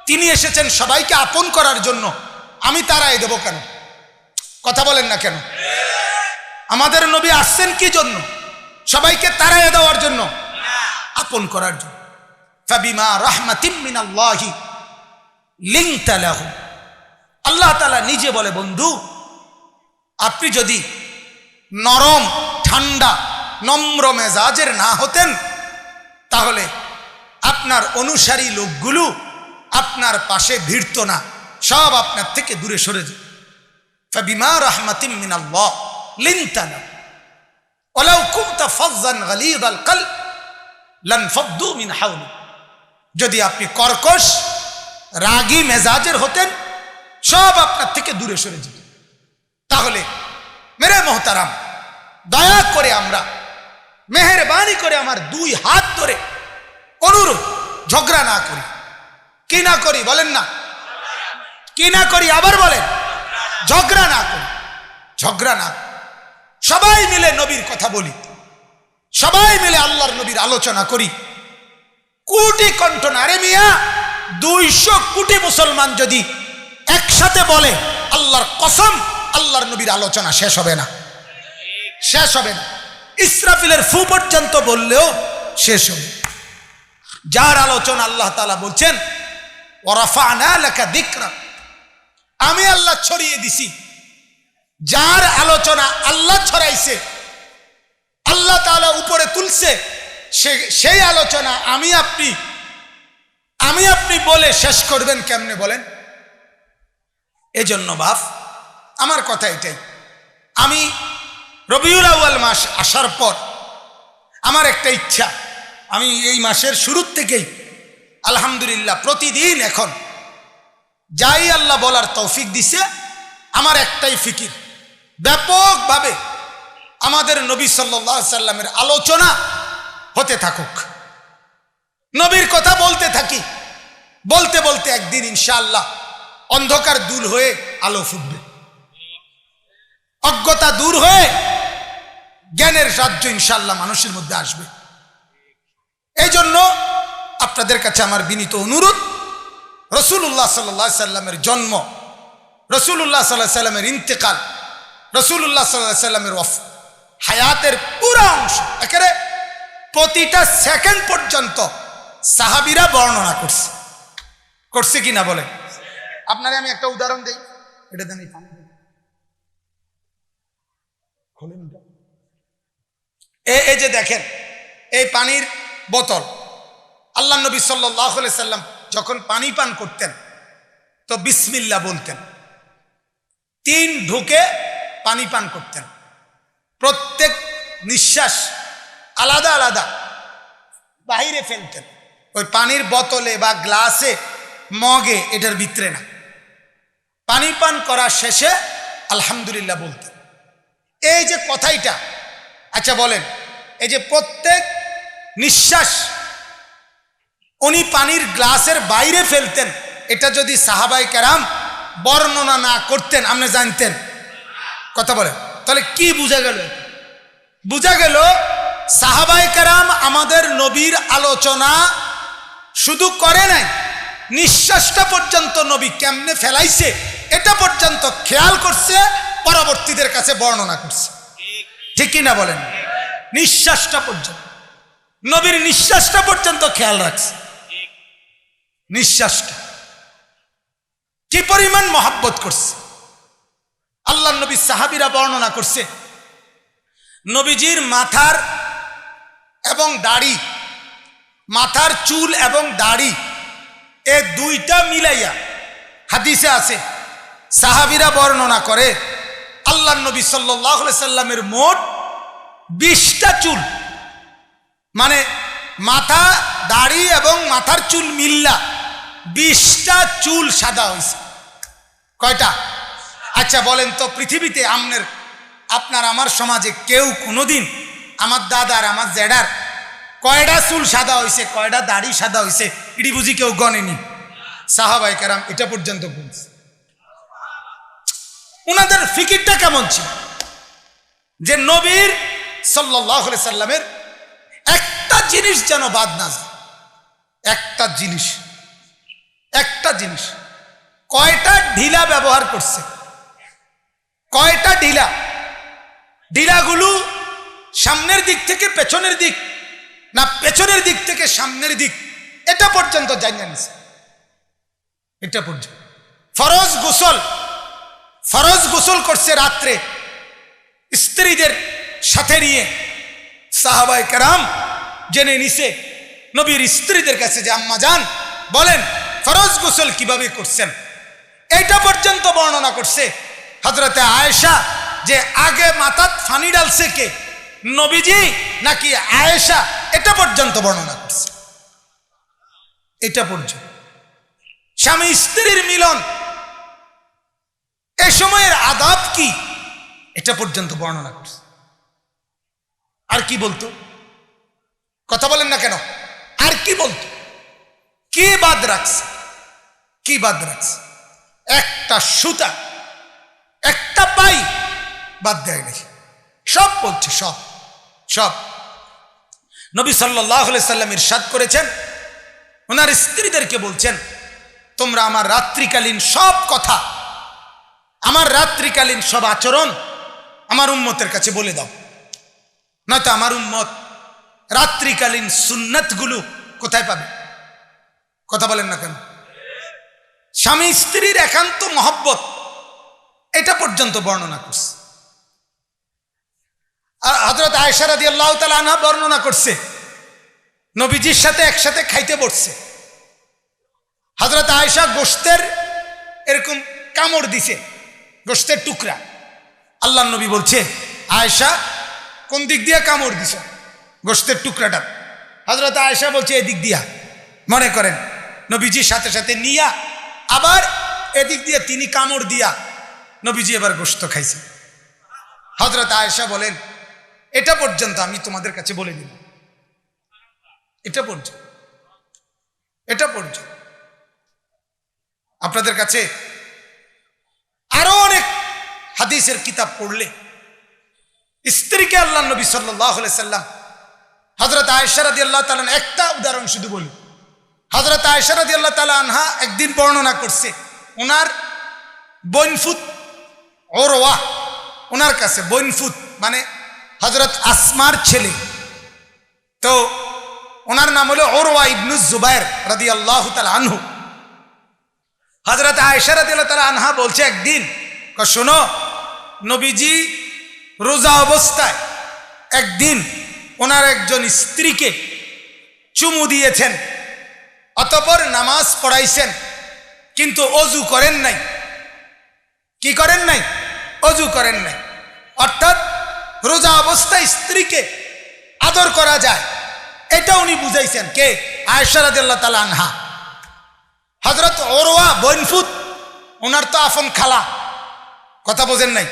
তিনি এসেছেন সবাইকে আপন করার জন্য, আমি তারাই দেব কেন? কথা বলেন না কেন? আমাদের নবী আসছেন কি জন্য? সবাইকে তারাই দেওয়ার জন্য, আপন করার জন্য। ফাবিমা রাহমাতিম মিনাল্লাহি লিনতা লাহু, আল্লাহ তাআলা নিজে বলে, বন্ধু আপনি যদি নরম, ঠান্ডা, নম্র মেজাজের না হতেন, তাহলে আপনার অনুসারী লোকগুলো আপনার পাশে ভিড়ত না, সব আপনার থেকে দূরে সরে যেত। ফাবিমা রাহমাতিম মিনাল্লাহ লিনতা লাহু ওয়ালাউ কুনতা ফাজ্জান গালিযাল কলব লানফাদ্দু মিন হাওলি, যদি আপনি কর্কশ, রাগী মেজাজের হতেন, সব আপনার থেকে দূরে সরে যেত। তাহলে মেরে মোহতারাম, দয়া করে আমরা, মেহেরবানি করে আমার 2 হাত ধরে অনুরোধ, ঝগড়া না করি। কি না করি বলেন না? কি না করি আবার বলেন? ঝগড়া না করি, ঝগড়া না। সবাই মিলে নবীর কথা বলি, সবাই মিলে আল্লাহর নবীর আলোচনা করি। কোটি কণ্ঠ না রে মিয়া, 200 কোটি মুসলমান যদি একসাথে বলে, আল্লাহর কসম, আল্লাহর নবীর আলোচনা শেষ হবে না, শেষ হবে না। ইসরাফিলের ফু পর্যন্ত বললেও শেষ হবে। যার আলোচনা আল্লাহ তাআলা বলছেন ওয়ারাফা'না লাকা যিকরাক, আমি আল্লাহ ছড়িয়ে দিছি। যার আলোচনা আল্লাহ ছড়াইছে, আল্লাহ তাআলা উপরে তুলছে, সেই আলোচনা আমি আপনি বলে শেষ করবেন কেমনে বলেন? এজন্য বাপ, আমার কথা এটাই। আমি রবিউল আউয়াল মাস আসার পর আমার একটা ইচ্ছা, আমি এই মাসের শুরুর থেকেই আলহামদুলিল্লাহ প্রতিদিন এখন যাই আল্লাহ বলার তৌফিক দিছে, আমার একটাই ফিকির, ব্যাপকভাবে আমাদের নবী সাল্লাল্লাহু আলাইহি সাল্লামের আলোচনা হতে থাকুক, নবীর কথা বলতে থাকি। বলতে বলতে একদিন ইনশাআল্লাহ অন্ধকার দূর হয়ে আলো ফুটবে, অজ্ঞতা দূর হয়ে জ্ঞানের রাজ্য ইনশাআল্লাহ মানুষের মধ্যে আসবে। এই জন্য আপনাদের কাছে আমার বিনীত অনুরোধ, রাসূলুল্লাহ সাল্লাল্লাহু আলাইহি সাল্লামের জন্ম, রাসূলুল্লাহ সাল্লাল্লাহু আলাইহি সাল্লামের ইন্তেকাল, রাসূলুল্লাহ সাল্লাল্লাহু আলাইহি সাল্লামের হায়াতের পুরো অংশ, একেবারে প্রতিটা সেকেন্ড পর্যন্ত সাহাবীরা বর্ণনা করছে, করছে কিনা বলেন? আপনারে আমি একটা উদাহরণ দেই, এটা দেন, এই যে দেখেন এই পানির বোতল, আল্লাহ নবী সাল্লাল্লাহু আলাইহি সাল্লাম যখন পানি পান করতেন তো বিসমিল্লাহ বলতেন, 3 ঢুকে পানি পান করতেন, প্রত্যেক নিঃশ্বাস আলাদা আলাদা বাইরে ফেলতেন, ওই পানির বোতলে বা গ্লাসে মগে এটার ভিতরে না। পানি পান করা শেষে আলহামদুলিল্লাহ বলতেন। এই যে কথাইটা, আচ্ছা বলেন, এই যে প্রত্যেক নিঃশ্বাস উনি পানির গ্লাসের বাইরে ফেলতেন, এটা যদি সাহাবায়ে কেরাম বর্ণনা না করতেন আপনি জানতেন? কথা বলেন, তাহলে কি বোঝা গেল? বোঝা গেল সাহাবায়ে কেরাম আমাদের নবীর আলোচনা শুধু করে নাই, নিঃশ্বাসটা পর্যন্ত নবী কেমনে ফেলাইছে এটা পর্যন্ত খেয়াল করছে, পরবর্তীদের কাছে বর্ণনা করছে। ঠিক কিনা বলেন? নিঃশ্বাসটা পর্যন্ত, নবীর নিঃশ্বাসটা পর্যন্ত খেয়াল রাখছে। নিঃশ্বাসটা কি পরিমাণ মহব্বত করছে আল্লাহ নবী, সাহাবীরা বর্ণনা করছে নবীজির মাথার এবং দাড়ি, মাথার চুল এবং দাড়ি এ দুইটা মিলাইয়া হাদিসে আছে, সাহাবীরা বর্ণনা করে আল্লাহ নবী সাল্লাল্লাহু আলাইহি সাল্লামের মোট 20টা চুল, মানে মাথা দাড়ি এবং মাথার চুল মিল্লা 20টা চুল সাদা হয়েছে। কয়টা? আচ্ছা বলেন তো, পৃথিবীতে আপনার আমার সমাজে কেউ কোনোদিন আমার দাদার আমার জেডার কয়টা চুল সাদা হয়েছে, কয়টা দাড়ি সাদা হয়েছে এটি বুঝি কেউ গণেনি? সাহাবায়ে কেরাম এটা পর্যন্ত বলছে। উনাদের ফিকিরটা কেমন ছিল যে নবীর সাল্লাল্লাহু আলাইহি সাল্লামের একটা জিনিস যেন বাদ না যায়। একটা জিনিস কয়টা ঢিলা ব্যবহার করছে, কয়টা ঢিলাগুলো সামনের দিক থেকে পেছনের দিক না পেছনের দিক থেকে সামনের দিক, এটা পর্যন্ত জানিয়ে নিছে। এটা পর্যন্ত ফরজ গোসল করছে রাত্রে স্ত্রীদের সাথে নিয়ে, সাহাবায়ে কেরাম জেনে নিছে নবীর স্ত্রীদের কাছে যে আম্মা জান বলেন ফরজ গোসল কিভাবে করছেন, এটা পর্যন্ত বর্ণনা করছে হযরতে আয়েশা, যে আগে মাথাত ফানি ডালছে কে, নবীজি নাকি আয়েশা, এটা পর্যন্ত বর্ণনা করছে। এটা পর্যন্ত স্বামী স্ত্রীর মিলন, এ সময়ের আদাব কি, এটা পর্যন্ত বর্ণনা করছে। আর কি বলতো? কথা বলেন না কেন? আর কি বলতো? কি বাদ রাখছে? একটা সুতা, একটা পাই বাদ দেয় নাই, সব বলছে, সব। নবী সাল্লাল্লাহু আলাইহি সাল্লাম ইরশাদ করেছেন, ওনার স্ত্রীদেরকে বলছেন তোমরা আমার রাত্রিকালীন সব কথা, আমার রাত্রিকালীন সব আচরণ আমার উম্মতের কাছে বলে দাও, নয়তো আমার উম্মত রাত্রিকালীন সুন্নাতগুলো কোথায় পাবে? কথা বলেন না কেন? স্বামী স্ত্রীর একান্ত মহব্বত এটা পর্যন্ত বর্ণনা করছে। আর হযরত আয়েশা রাদিয়াল্লাহু তাআলা আনহা বর্ণনা করছে নবীজির সাথে একসাথে খাইতে বসছে, হযরত আয়েশা গোশতের এরকম কামড় দিছে, গোশতের টুকরা, আল্লাহর নবী বলছে আয়েশা কোন দিক দিয়ে কামড় দিছে গোশতের টুকরাটা? হযরত আয়েশা বলছে এদিক দিয়া। মনে করেন নবীজির সাথে সাথে নিয়া আবার এদিক দিয়ে তিনি কামড় দিয়া নবীজি এবার গোশত খাইছে। হযরত আয়েশা বলেন এটা পর্যন্ত আমি তোমাদের কাছে বলে দিলাম, এটা পর্যন্ত আপনাদের কাছে আরো অনেক হাদিসের কিতাব পড়লে স্ত্রীকে আল্লাহ নবী সাল্লাল্লাহু আলাইহি সাল্লাম, হযরত আয়েশা রাদিয়াল্লাহু তাআলা, একটা উদাহরণ শুধু বলি, হযরত আয়েশা রাদিয়াল্লাহু তাআলা আনহা একদিন বর্ণনা করছে ওনার বইনফুত ওরওয়া, ওনার কাছে বইনফুত মানে হযরত আসমার ছেলে, তো ওনার নাম হলো উরওয়া ইবনে জুবায়ের রাদিয়াল্লাহু তাআলা আনহু। হযরত আয়েশা রাদিয়াল্লাহু তাআলা আনহা বলছে একদিন, শোনো, নবীজি রোজা অবস্থায় একদিন ওনার একজন স্ত্রীকে চুমু দিয়েছেন, অতঃপর নামাজ পড়াইছেন, কিন্তু অজু করেন নাই। কি করেন নাই? অজু করেন নাই। অর্থাৎ রোজা অবস্থায় স্ত্রীকে আদর করা যায়, এটা উনি বুঝাইছেন। কে? আয়েশা রাদিয়াল্লাহু তাআলা আনহা। হযরত উরওয়া বনফুত, ওনার তো আফন খালা, কথা বোঝেন নাই?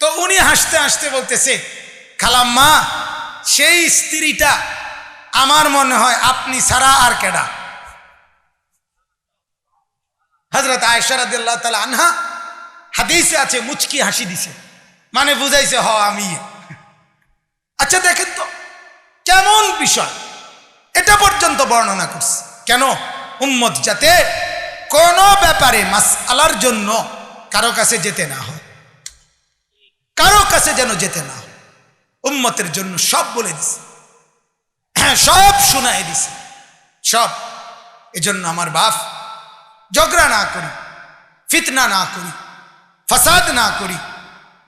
তো উনি হাসতে হাসতে বলতেছে, খালাম্মা, সেই স্ত্রীটা আমার মনে হয় আপনি ছাড়া আর কেডা। হযরত আয়েশা রাদিয়াল্লাহু তাআলা আনহা হাদিসে আছে মুচকি হাসি দিছে, মানে বুঝাইছে হ আমি। আচ্ছা দেখেন তো কেমন বিষয়, এটা পর্যন্ত বর্ণনা করছে। কেন? উম্মত যাতে কোনো ব্যাপারে মাসআলার জন্য কারো কাছে যেতে না হয়, কারো কাছে যেন যেতে না হয়। উম্মতের জন্য সব বলে দিছে, হ্যাঁ সব শোনায় দিছে, সব। এজন্য আমার বাপ, ঝগড়া না করি, ফিতনা না করি, ফাসাদ না করি,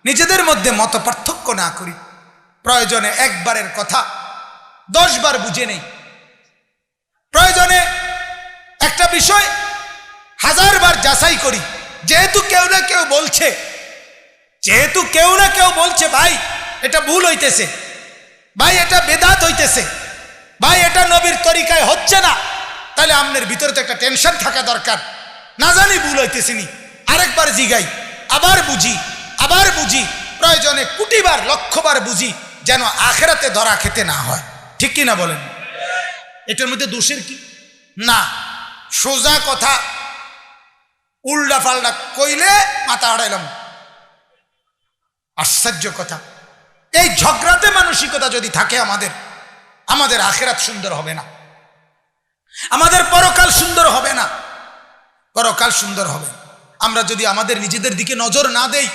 নিজেদের মধ্যে মত পার্থক্য না করি। প্রয়োজনে একবারের কথা 10 বার বুঝে নেই, প্রয়োজনে একটা বিষয় 1000 বার যাচাই করি। যেহেতু কেউ না কেউ বলছে ভাই এটা ভুল হইতেছে, ভাই এটা বেদাত হইতেছে, ভাই এটা নবীর তরিকায় হচ্ছে না, তাহলে আপনার ভিতরে তো একটা টেনশন থাকা দরকার। না জানি ভুল হইতেছিনি, আরেকবার জিগাই, আবার বুঝি, প্রয়োজনে কোটিবার লক্ষবার বুঝি, যেন আখেরাতে ধরা খেতে না হয়। ঠিক কি না বলেন? এটার মধ্যে দোষের কি? না, সোজা কথা উল্টা পাল্টা কইলে মাথা হারাইলাম। আশ্চর্য কথা, এই ঝগড়াতে মানসিকতা যদি থাকে আমাদের আখেরাত সুন্দর হবে না, আমাদের পরকাল সুন্দর হবে না, পরকাল সুন্দর হবে। আমরা যদি আমাদের নিজেদের দিকে নজর না দেই,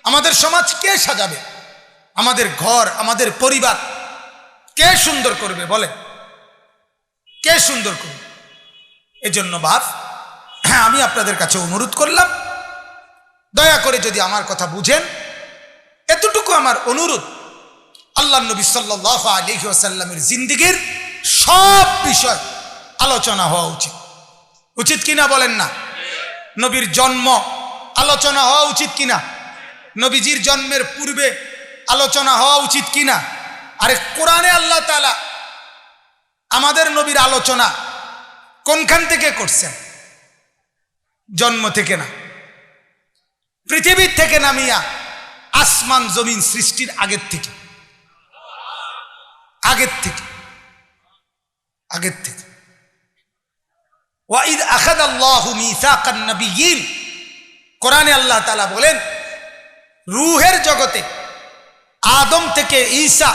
আমাদের সমাজ কে সাজাবে? আমাদের ঘর, আমাদের পরিবার কে সুন্দর করবে? বলে কে সুন্দর করবে? এজন্য বাপ, হ্যাঁ, আমি আপনাদের কাছে অনুরোধ করলাম, দয়া করে যদি আমার কথা বুঝেন, এতটুকু আমার অনুরোধ। আল্লাহ নবী সাল্লাল্লাহু আলাইহি ওয়াসাল্লামের জিন্দেগীর সব বিষয় আলোচনা হওয়া উচিত, উচিত কিনা বলেন না? নবীর জন্ম আলোচনা হওয়া উচিত কিনা? নবীজির জন্মের পূর্বে আলোচনা হওয়া উচিত কিনা? আরে কোরআনে আল্লাহ তাআলা আমাদের নবীর আলোচনা কোনখান থেকে করছেন? জন্ম থেকে না, পৃথিবীর থেকে নামিয়া আসমান জমিন সৃষ্টির আগের থেকে। ওয়াইদ আখাযাল্লাহু মিসাকান নাবিয়্যিন, কোরআনে আল্লাহ তাআলা বলেন, রূহের জগতে আদম থেকে ঈসা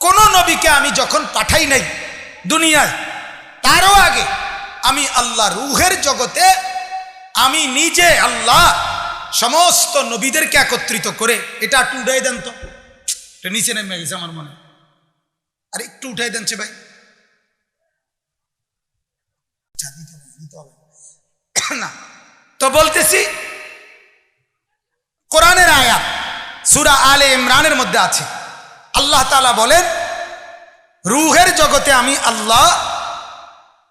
কোন নবীকে আমি যখন পাঠাই নাই দুনিয়ায়, তারও আগে আমি আল্লাহ রূহের জগতে আমি নিজে আল্লাহ সমস্ত নবীদেরকে একত্রিত করে, এটা একটু উঠাই দেন তো, এটা নিচে নেমে গেছে আমার মনে, আরে একটু উঠাই দেন ভাই, না তো বলতেছি, কোরআনের আয়াত সূরা আলে ইমরানের মধ্যে আছে, আল্লাহ তাআলা বলেন, রূহের জগতে আমি আল্লাহ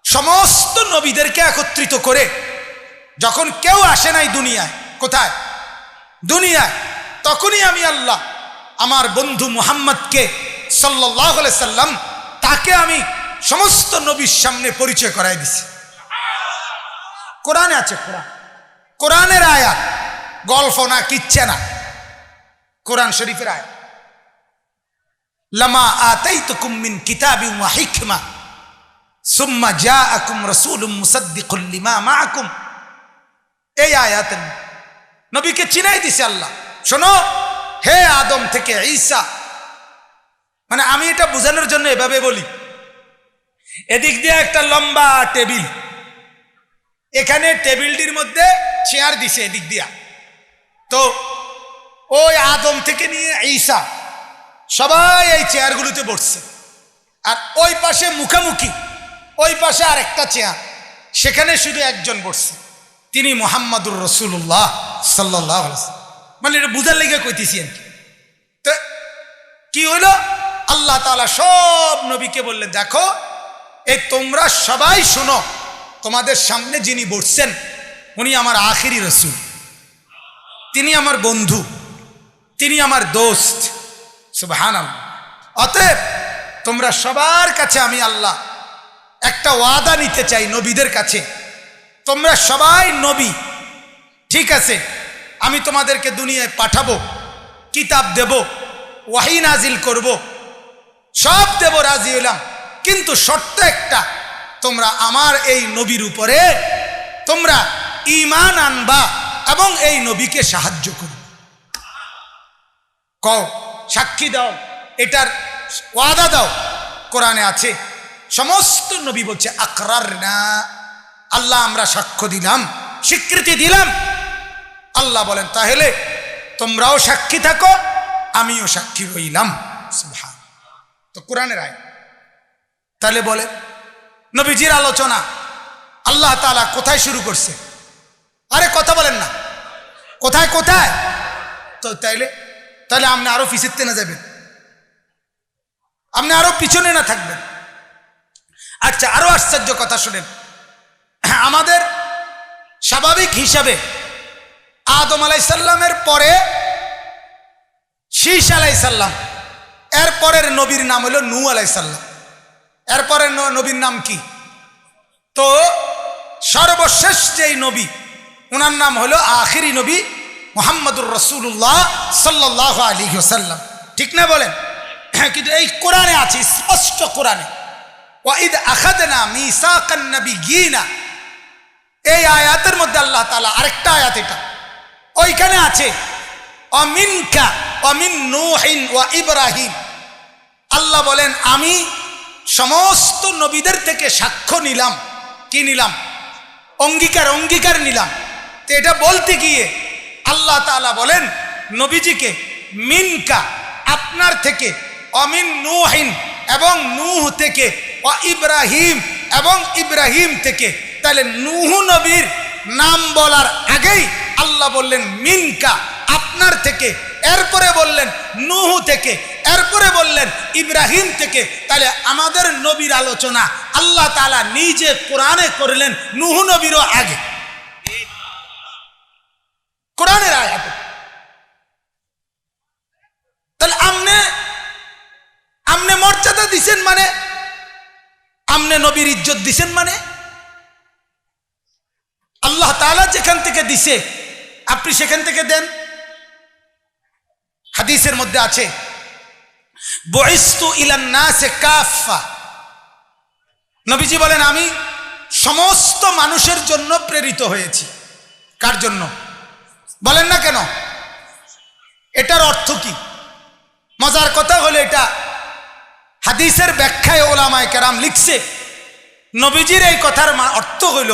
সমস্ত নবীদেরকে একত্রিত করে, যখন কেউ আসে নাই দুনিয়ায়, কোথায়? দুনিয়ায়, তখনই আমি আল্লাহ আমার বন্ধু মুহাম্মদকে সাল্লাল্লাহু আলাইহি সাল্লাম, তাকে আমি সমস্ত নবীর সামনে পরিচয় করাই দিছি। কোরআনে আছে, কোরআনের আয়াত, গল্প না, কিচ্ছা না, কোরআন শরীফের আয়াত। লামা আতাইতুকুম মিন কিতাবিন ওয়া হিকমা সুম্মা জাআকুম রাসূলুম মুসাদ্দিকুল লিমা মাআকুম, এই আয়াতের নবীকে চিনাই দিছে আল্লাহ। শোনো, হে আদম থেকে ঈসা, মানে আমি এটা বোঝানোর জন্য এভাবে বলি, এদিক দিয়ে একটা লম্বা টেবিল, এখানে টেবিলটির মধ্যে চেয়ার দিছে এদিক দিয়া, তো ওই আদম থেকে নিয়ে ঈসা সবাই এই চেয়ারগুলোতে বসছে। আর ওই পাশে মুখামুখি ওই পাশে আর একটা চেয়ার, সেখানে শুধু একজন বসছে, তিনি মুহাম্মাদুর রাসূলুল্লাহ সাল্লাল্লাহু আলাইহি ওয়াসাল্লাম। মানে এটা বুঝার লেগে কইতেছি আর কি। তো কি হলো, আল্লাহ তাআলা সব নবীকে বললেন, দেখো এই তোমরা সবাই শোনো, তোমাদের সামনে যিনি বসছেন উনি আমার আখিরি রাসূল, তিনি আমার বন্ধু, তিনি আমার দোস্ত। সুবহানাল্লাহ। অতএব তোমরা সবার কাছে আমি আল্লাহ একটা ওয়াদা নিতে চাই নবীদের কাছে, তোমরা সবাই নবী, ঠিক আছে, আমি তোমাদেরকে দুনিয়ায় পাঠাবো, কিতাব দেব, ওয়াহি নাজিল করব, সব দেব, রাজি হলাম, কিন্তু শর্ত একটা, তোমরা আমার এই নবীর উপরে তোমরা ঈমান আনবা এবং এই নবীকে সাহায্য করবে। কও, সাক্ষী দাও, এটার ওয়াদা দাও। কোরআনে আছে, সমস্ত নবী বলছে আকরারনা, আল্লাহ আমরা সাক্ষ্য দিলাম, স্বীকৃতি দিলাম। আল্লাহ বলেন তাহলে তোমরাও সাক্ষী থাকো, আমিও সাক্ষী রইলাম। সুবহানাল্লাহ। তো কোরআনের আয়াত। তাহলে বলে নবীজির আলোচনা আল্লাহ তাআলা কোথায় শুরু করছে? আরে কথা বলেন না, কোথায় কোথায়? তো তাহলে আপনি আরো পিছিয়ে না যাবেন, আপনি আরো পিছনে না থাকবেন। আচ্ছা, আরো আশ্চর্য কথা শুনেন। আমাদের স্বাভাবিক হিসাবে আদম আলাইসাল্লামের পরে শীষ আলাইসাল্লাম, এরপরের নবীর নাম হলো নূহ আলাইসাল্লাম, এরপরের নবীর নাম কি? তো সর্বশেষ যেই নবী ওনার নাম হলো আখিরি নবী মুহাম্মাদুর রাসূলুল্লাহ সাল্লাল্লাহু আলাইহি ওয়াসাল্লাম, ঠিক না বলেন? কিন্তু এই কোরআনে আছে, স্পষ্ট কোরআনে, ওয়াইদ আখাযনা মিসাকান নাবিয়িনা, এই আয়াতের মধ্যে আল্লাহ তাআলা আরেকটা আয়াত, এটা ওইখানে আছে অমিনকা অমিন নূহিন ওয়া ইব্রাহিম। আল্লাহ বলেন আমি সমস্ত নবীদের থেকে সাক্ষ্য নিলাম, কি নিলাম? অঙ্গীকার নিলাম। তো এটা বলতে গিয়ে আল্লাহ তাআলা বলেন নবীজিকে মিনকা, আপনার থেকে, অমিন নূহিন, এবং নূহ থেকে, ও ইব্রাহিম, এবং ইব্রাহিম থেকে। তাহলে নূহ নবীর নাম বলার আগেই আল্লাহ বললেন মিনকা, আপনার থেকে, এরপরে বললেন নূহ থেকে, এরপরে বললেন ইব্রাহিম থেকে। তাহলে আমাদের নবীর আলোচনা আল্লাহ তাআলা নিজে কোরআনে করলেন নূহ নবীরও আগে, কোরআনের আয়াতে। তাহলে আমনে মর্যাদা দিছেন, মানে আমনে নবীর ইজ্জত দিছেন, মানে আল্লাহ তাআলা যেখান থেকে দিছে আপনি সেখান থেকে দেন। হাদিসের মধ্যে আছে বুইসতু ইলান নাসি কাফা, নবীজি বলেন আমি সমস্ত মানুষের জন্য প্রেরিত হয়েছি। কার জন্য বলেন না কেন? এটার অর্থ কি? মজার কথা হলো এটা হাদিসের ব্যাখ্যায় ওলামায়ে কেরাম লিখছে, নবীজির এই কথার অর্থ হইল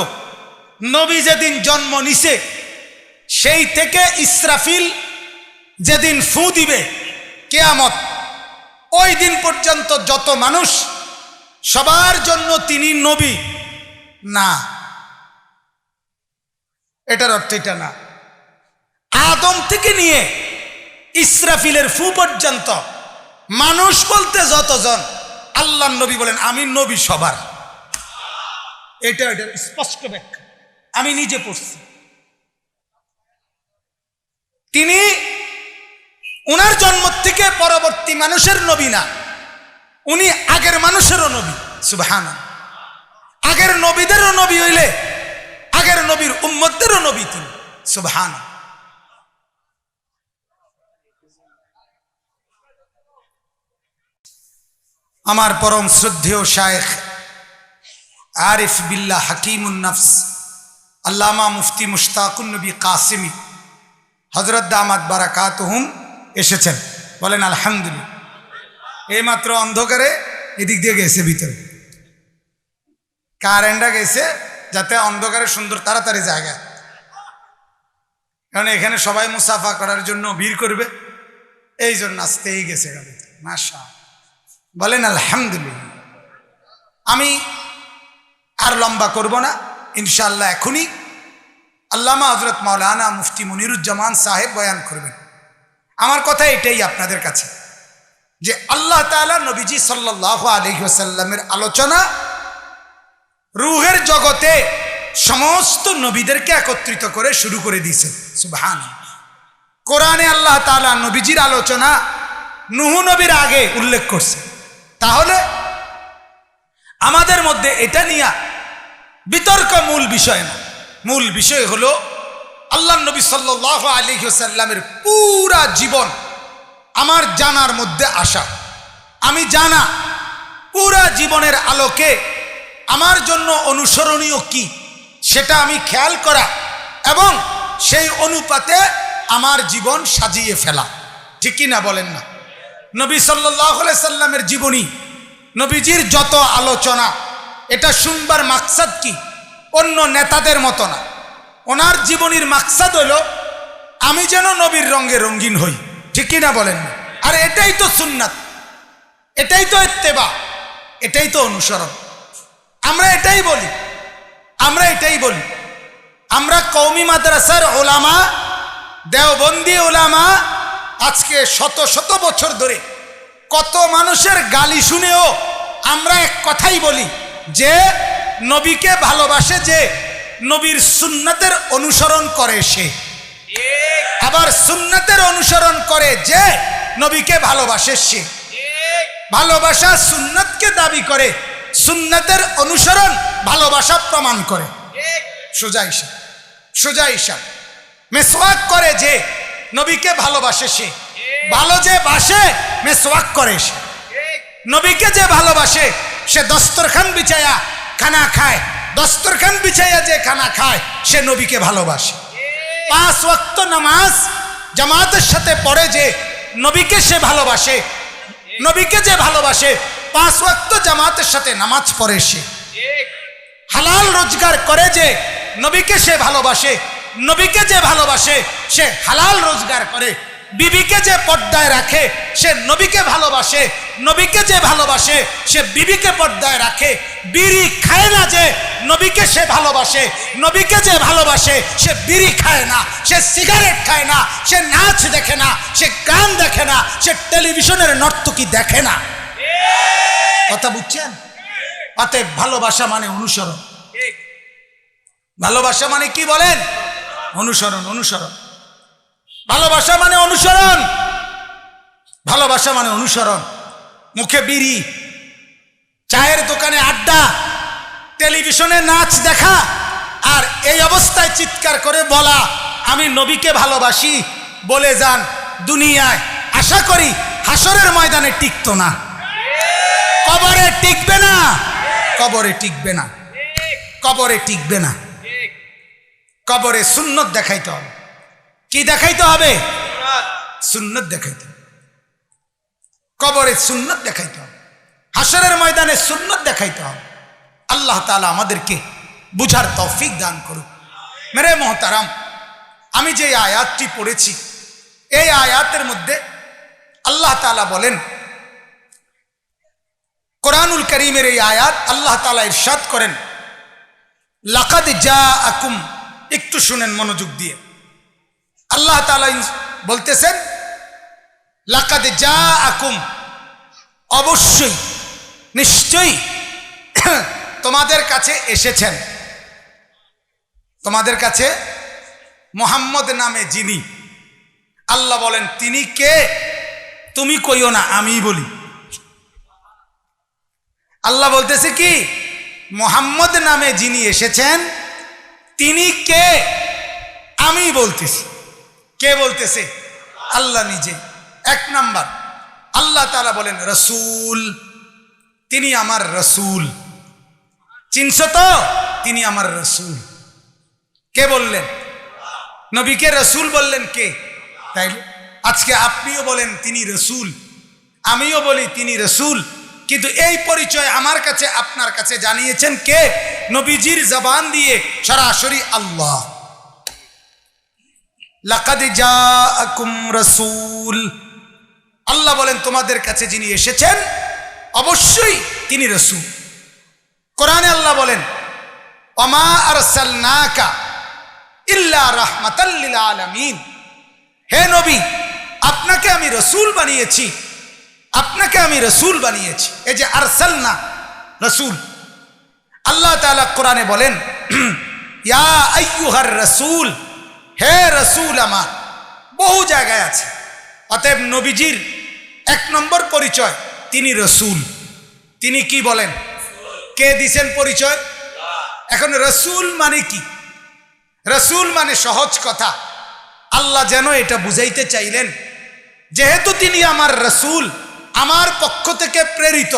নবী যেদিন জন্ম নিছে সেই থেকে ইসরাফিল যেদিন ফু দিবে কিয়ামত, ওই দিন পর্যন্ত যত মানুষ, সবার জন্য তিনি নবী না। এটার অর্থ এটা না। আদম থেকে নিয়ে ইসরাফিলের ফু পর্যন্ত মানুষ বলতে যতজন, আল্লাহর নবী বলেন আমি নবী সবার। এটার স্পষ্ট ব্যাখ্যা আমি নিজে পড়ছি। তিনি উনার জন্ম থেকে পরবর্তী মানুষের নবী না, উনি আগের মানুষেরও নবী। সুবহানাল্লাহ। আগের নবীদেরও নবী হইলে আগের নবীর উম্মতদেরও নবী তিনি। সুবহানাল্লাহ। আমার পরম শ্রদ্ধেয় শায়েখ আরিফ বিল্লাহ হাকিমুন নফস আল্লামা মুফতি মুশতাকুন নবী কাসিমি হযরত দামাত বারাকাতুহুম এসেছেন। বলেন আলহামদুলিল্লাহ। এইমাত্র অন্ধকারে এদিক দিয়ে গেছে, ভিতরে কারেন্টটা গেছে যাতে অন্ধকারে সুন্দর তাড়াতাড়ি জায়গা, কারণ এখানে সবাই মুসাফা করার জন্য ভিড় করবে, এই জন্য আসতেই গেছে। মাশাআল্লাহ, বলেন আলহামদুলিল্লাহ। আমি আর লম্বা করব না, ইনশাআল্লাহ এখনই আল্লামা হযরত মাওলানা মুফতি মনিরুজ্জামান সাহেব বয়ান করবেন। আমার কথা এটাই আপনাদের কাছে যে আল্লাহ তাআলা নবীজি সাল্লাল্লাহু আলাইহি ওয়াসাল্লামের আলোচনা রূহের জগতে সমস্ত নবীদেরকে একত্রিত করে শুরু করে দিয়েছেন। সুবহানাল্লাহ। কোরআনে আল্লাহ তাআলা নবীজির আলোচনা নূহ নবীর আগে উল্লেখ করছে। তাহলে আমাদের মধ্যে এটা নিয়ে বিতর্ক মূল বিষয় না, মূল বিষয় হলো আল্লাহ নবী সাল্লাল্লাহু আলাইহি ওয়াসাল্লামের পুরা জীবন আমার জানার মধ্যে আসা, আমি জানা পুরা জীবনের আলোকে আমার জন্য অনুসরণীয় কি সেটা আমি খেয়াল করা এবং সেই অনুপাতে আমার জীবন সাজিয়ে ফেলা। ঠিক কি না বলেন না? নবী সাল্লাল্লাহু আলাইহি সাল্লামের জীবনী, নবীজির যত আলোচনা, এটা শুনবার মাকসাদ কি? অন্য নেতাদের মতো না। ওনার জীবনীর মাকসাদ হলো আমি যেন নবীর রঙে রঙিন হই। ঠিক কি না বলেন না? আর এটাই তো সুন্নাত, এটাই তো ইত্তেবা, এটাই তো অনুসরণ। আমরা এটাই বলি, আমরা কওমি মাদ্রাসার ওলামা, দেওবন্দি ওলামা আজকে শত শত বছর ধরে কত মানুষের গালি শুনেও আমরা এক কথাই বলি যে নবীকে ভালোবাসে যে নবীর সুন্নাতের অনুসরণ করে সে, আবার সুন্নাতের অনুসরণ করে যে নবীকে ভালোবাসে সে। ভালোবাসা সুন্নাতকে দাবি করে, সুন্নাতের অনুসরণ ভালোবাসা প্রমাণ করে। সোজা হিসাব। মেসওয়াক করে যে নবীকে ভালোবাসে সে, ভালো যে বাসে মেসওয়াক করে সে। নবীকে যে ভালোবাসে সে দস্তরখান বিছায়া খানা খায়, দস্তরখান বিছায়া যে খানা খায় সে নবীকে ভালোবাসে। 5 ওয়াক্ত নামাজ জামাতের সাথে পড়ে যে নবীকে সে ভালোবাসে, নবীকে যে ভালোবাসে 5 ওয়াক্ত জামাতের সাথে নামাজ পড়ে সে। হালাল রোজগার করে যে নবীকে সে ভালোবাসে, নবীকে যে ভালোবাসে সে হালাল রোজগার করে। বিবিকে যে পর্দায় রাখে সে নবীকে ভালোবাসে, নবীকে যে ভালোবাসে সে বিবিকে পর্দায় রাখে। বিড়ি খায় না যে নবীকে সে ভালোবাসে, নবীকে যে ভালোবাসে সে বিড়ি খায় না, সে সিগারেট খায় না, সে নাচ দেখে না, সে গান দেখে না, সে টেলিভিশনের নর্তকী দেখে না। কথা বুঝছেন? অতএব ভালোবাসা মানে অনুসরণ। ভালোবাসা মানে কি বলেন? অনুসরণ। ভালোবাসা মানে অনুসরণ, ভালোবাসা মানে অনুসরণ। মুখে বিড়ি, চায়ের দোকানে আড্ডা, টেলিভিশনে নাচ দেখা, আর এই অবস্থায় চিৎকার করে বলা আমি নবীকে ভালোবাসি বলে যান দুনিয়ায়, আশা করি হাসরের ময়দানে টিকতো না, কবরে টিকবে না, কবরে টিকবে না, কবরে টিকবে না। কবরে সুন্নত দেখাইতে হবে। কি দেখাইতে হবে? সুন্নত দেখাইতে হবে। কবরে সুন্নত দেখাইতে হবে, হাসরের ময়দানে সুন্নত দেখাইতে হবে। আল্লাহ তাআলা আমাদেরকে বুঝার তৌফিক দান করুক। মেরে মোহতারাম, আমি যে আয়াতটি পড়েছি এই আয়াতের মধ্যে আল্লাহ তাআলা বলেন, কোরআনুল কারীমের এই আয়াত আল্লাহ তাআলা ইরশাদ করেন, লাকাদ জাআকুম, একটু শুনেন মনোযোগ দিয়ে। আল্লাহ তাআলা বলতেছেন লাকাদ জাআকুম, অবশ্যই নিশ্চয়ই তোমাদের কাছে এসেছেন, তোমাদের কাছে মুহাম্মদ নামে যিনি, আল্লাহ বলেন তিনি কে? তুমি কইও না, আমি বলি। আল্লাহ বলতেছে কি? মুহাম্মদ নামে যিনি এসেছেন তিনি কে? আমি বলতেছি। কে বলতেছে? আল্লাহ নিজে। 1 নাম্বার, আল্লাহ তাআলা বলেন রসুল, তিনি আমার রসুল। চিনছ তো? তিনি আমার রসুল। কে বললেন? নবীকে রসুল বললেন কে? তাই আজকে আপনিও বলেন তিনি রসুল, আমিও বলি তিনি রসুল, কিন্তু এই পরিচয় আমার কাছে আপনার কাছে জানিয়েছেন কে? নবীজির জবান দিয়ে সরাসরি আল্লাহ। লাকাদ জাআকুম রাসূল, আল্লাহ বলেন তোমাদের কাছে যিনি এসেছেন অবশ্যই তিনি রসুল। কোরআনে আল্লাহ বলেন, ওমা আরসালনাকা ইল্লা রাহমাতাল লিল আলামিন, হে নবী আপনাকে আমি রাসূল বানিয়েছি, আপনাকে আমি রাসূল বানিয়েছি। এই যে আরসালনা, রাসূল, আল্লাহ তাআলা কোরআনে বলেন ইয়া আইয়ুহার রাসূল, হে রাসূল আমার, বহু জায়গায় আছে। অতএব নবীজির এক নম্বর পরিচয় তিনি রাসূল। তিনি কি বলেন? কে দিছেন পরিচয়? এখন রাসূল মানে কি? রাসূল মানে সহজ কথা, আল্লাহ যেন এটা বুঝাইতে চাইলেন যেহেতু তিনি আমার রাসূল, আমার পক্ষ থেকে প্রেরিত।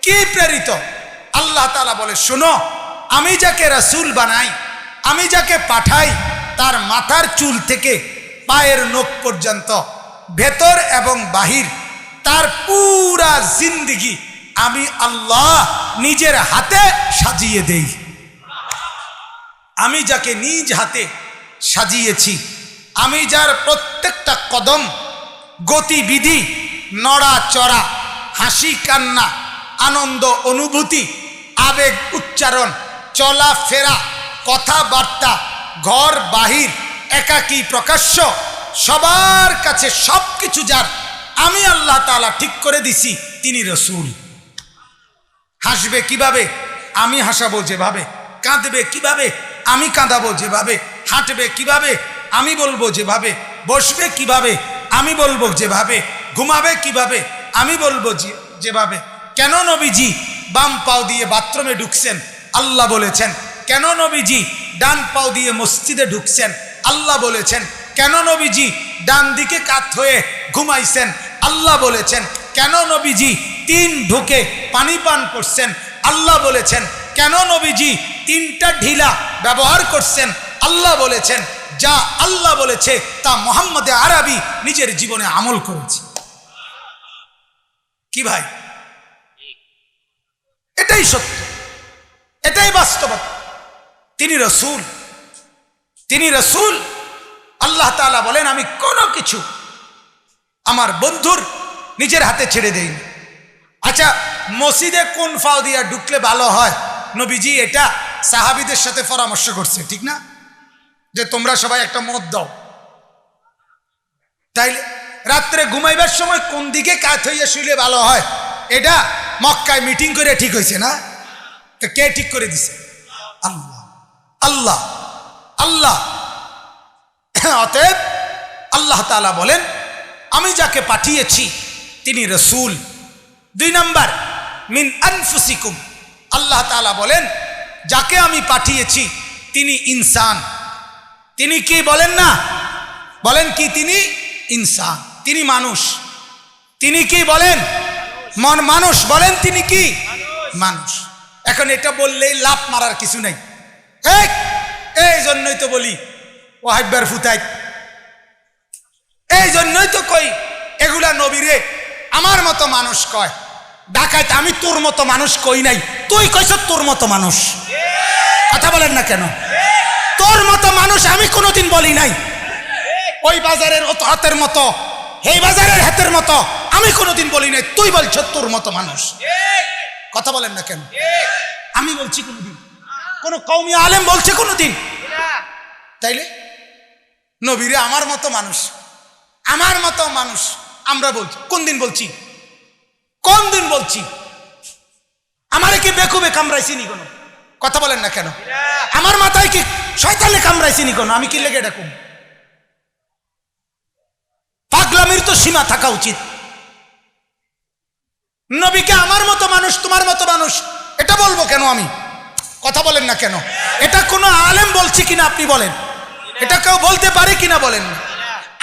কি প্রেরিত? আল্লাহ তাআলা বলে শোনো, আমি যাকে রাসূল বানাই, আমি যাকে পাঠাই, তার মাথার চুল থেকে পায়ের নখ পর্যন্ত, ভেতর এবং বাহির, তার পুরা জিন্দেগি আমি আল্লাহ নিজের হাতে সাজিয়ে দেই। আমি যাকে নিজ হাতে সাজিয়েছি, আমি যার প্রত্যেকটা কদম, গতিবিধি, নড়াচড়া, হাসি কান্না, আনন্দ অনুভূতি, আবেগ উচ্চারণ, চলাফেরা, কথাবার্তা, ঘর বাহির, একাকী প্রকাশ্য, সবার কাছে সবকিছু যার আমি আল্লাহ তাআলা ঠিক করে দিছি, তিনি রাসূল। হাসবে কিভাবে? আমি হাসাবো যেভাবে। কাঁদবে কিভাবে? আমি কাঁদাবো যেভাবে। হাঁটবে কিভাবে? আমি বলবো যেভাবে। বসবে কিভাবে? আমি বলবো যেভাবে। ঘুমাবে কিভাবে? আমি বলবো যেভাবে। কেন নবীজি বাম পাও দিয়ে বাথরুমে ঢুকছেন? আল্লাহ বলেছেন। কেন নবীজি ডান পাও দিয়ে মসজিদে ঢুকছেন? আল্লাহ বলেছেন। কেন নবীজি ডান দিকে কাত হয়ে ঘুমাইছেন? আল্লাহ বলেছেন। কেন নবীজি 3 ঢোকে পানি পান করছেন? আল্লাহ বলেছেন। কেন নবীজি 3টা ঢিলা ব্যবহার করছেন? আল্লাহ বলেছেন। যা আল্লাহ বলেছে তা মুহাম্মদে আরবি নিজের জীবনে আমল করেছে। কি ভাই? এটাই সত্য, এটাই বাস্তবতা। তিনি রাসূল, তিনি রাসূল। আল্লাহ তাআলা বলেন আমি কোনো কিছু আমার বন্ধুর নিজের হাতে ছেড়ে দেইনি। আচ্ছা, মসজিদে কোন ফাও দিয়া ঢুকলে ভালো হয়? নবীজি এটা সাহাবীদের সাথে পরামর্শ করছে, ঠিক না? যে তোমরা সবাই একটা মত দাও। তাইলে রাত্রে ঘুমাইবার সময় কোন দিকে কাত হইয়া শুইলে ভালো হয়, এটা মক্কায় মিটিং করে ঠিক হয়েছে না? তো কে ঠিক করে দিছে? আল্লাহ, আল্লাহ, আল্লাহ। অতএব আল্লাহ তাআলা বলেন আমি যাকে পাঠিয়েছি তিনি রাসূল। 2 নাম্বার মিন আনফুসিকুম, আল্লাহ তাআলা বলেন যাকে আমি পাঠিয়েছি তিনি ইনসান। তিনি কি বলেন না? বলেন কি? তিনি ইনসান, তিনি মানুষ। তিনি কি বলেন? মানুষ। বলেন তিনি কি? মানুষ। এখন এটা বললেই লাফ মারার কিছু নাই। এই জন্যই তো বলি ওয়াহিব্বার ফুতাই, এই জন্যই তো কই এগুলা নবীরে আমার মতো মানুষ কয়। ডাকাইতে আমি তোর মতো মানুষ কই নাই, তুই কইছ তোর মতো মানুষ। কথা বলেন না কেন? তোর মতো মানুষ আমি কোনোদিন বলি নাই। ওই বাজারের হাতের মতো, এই বাজারের হাতের মতো আমি কোনোদিন বলি নাই। তুই বলছ তোর মতো মানুষ। কথা বলেন না কেন? আমি বলছি কোনোদিন? কোন কওমি আলেম বলছে কোনোদিন? তাইলে নবীরে আমার মতো মানুষ, আমার মতো মানুষ আমরা বলছি। কোন দিন বলছি? কোন দিন বলছি? আমারে কি বেকুবে কামড়াইছি নি কোনো? কথা বলেন না কেন? আমার মাথায় কি শয়তানে কামড়াইছি নি কোনো? আমি কি লেগে ডাকুম? পাগলামির তো সীমা থাকা উচিত। নবীকে আমার মতো মানুষ, তোমার মতো মানুষ এটা বলবো কেন আমি? কথা বলেন না কেন? এটা কোনো আলেম বলছি কিনা আপনি বলেন? এটা কেউ বলতে পারে কিনা বলেন?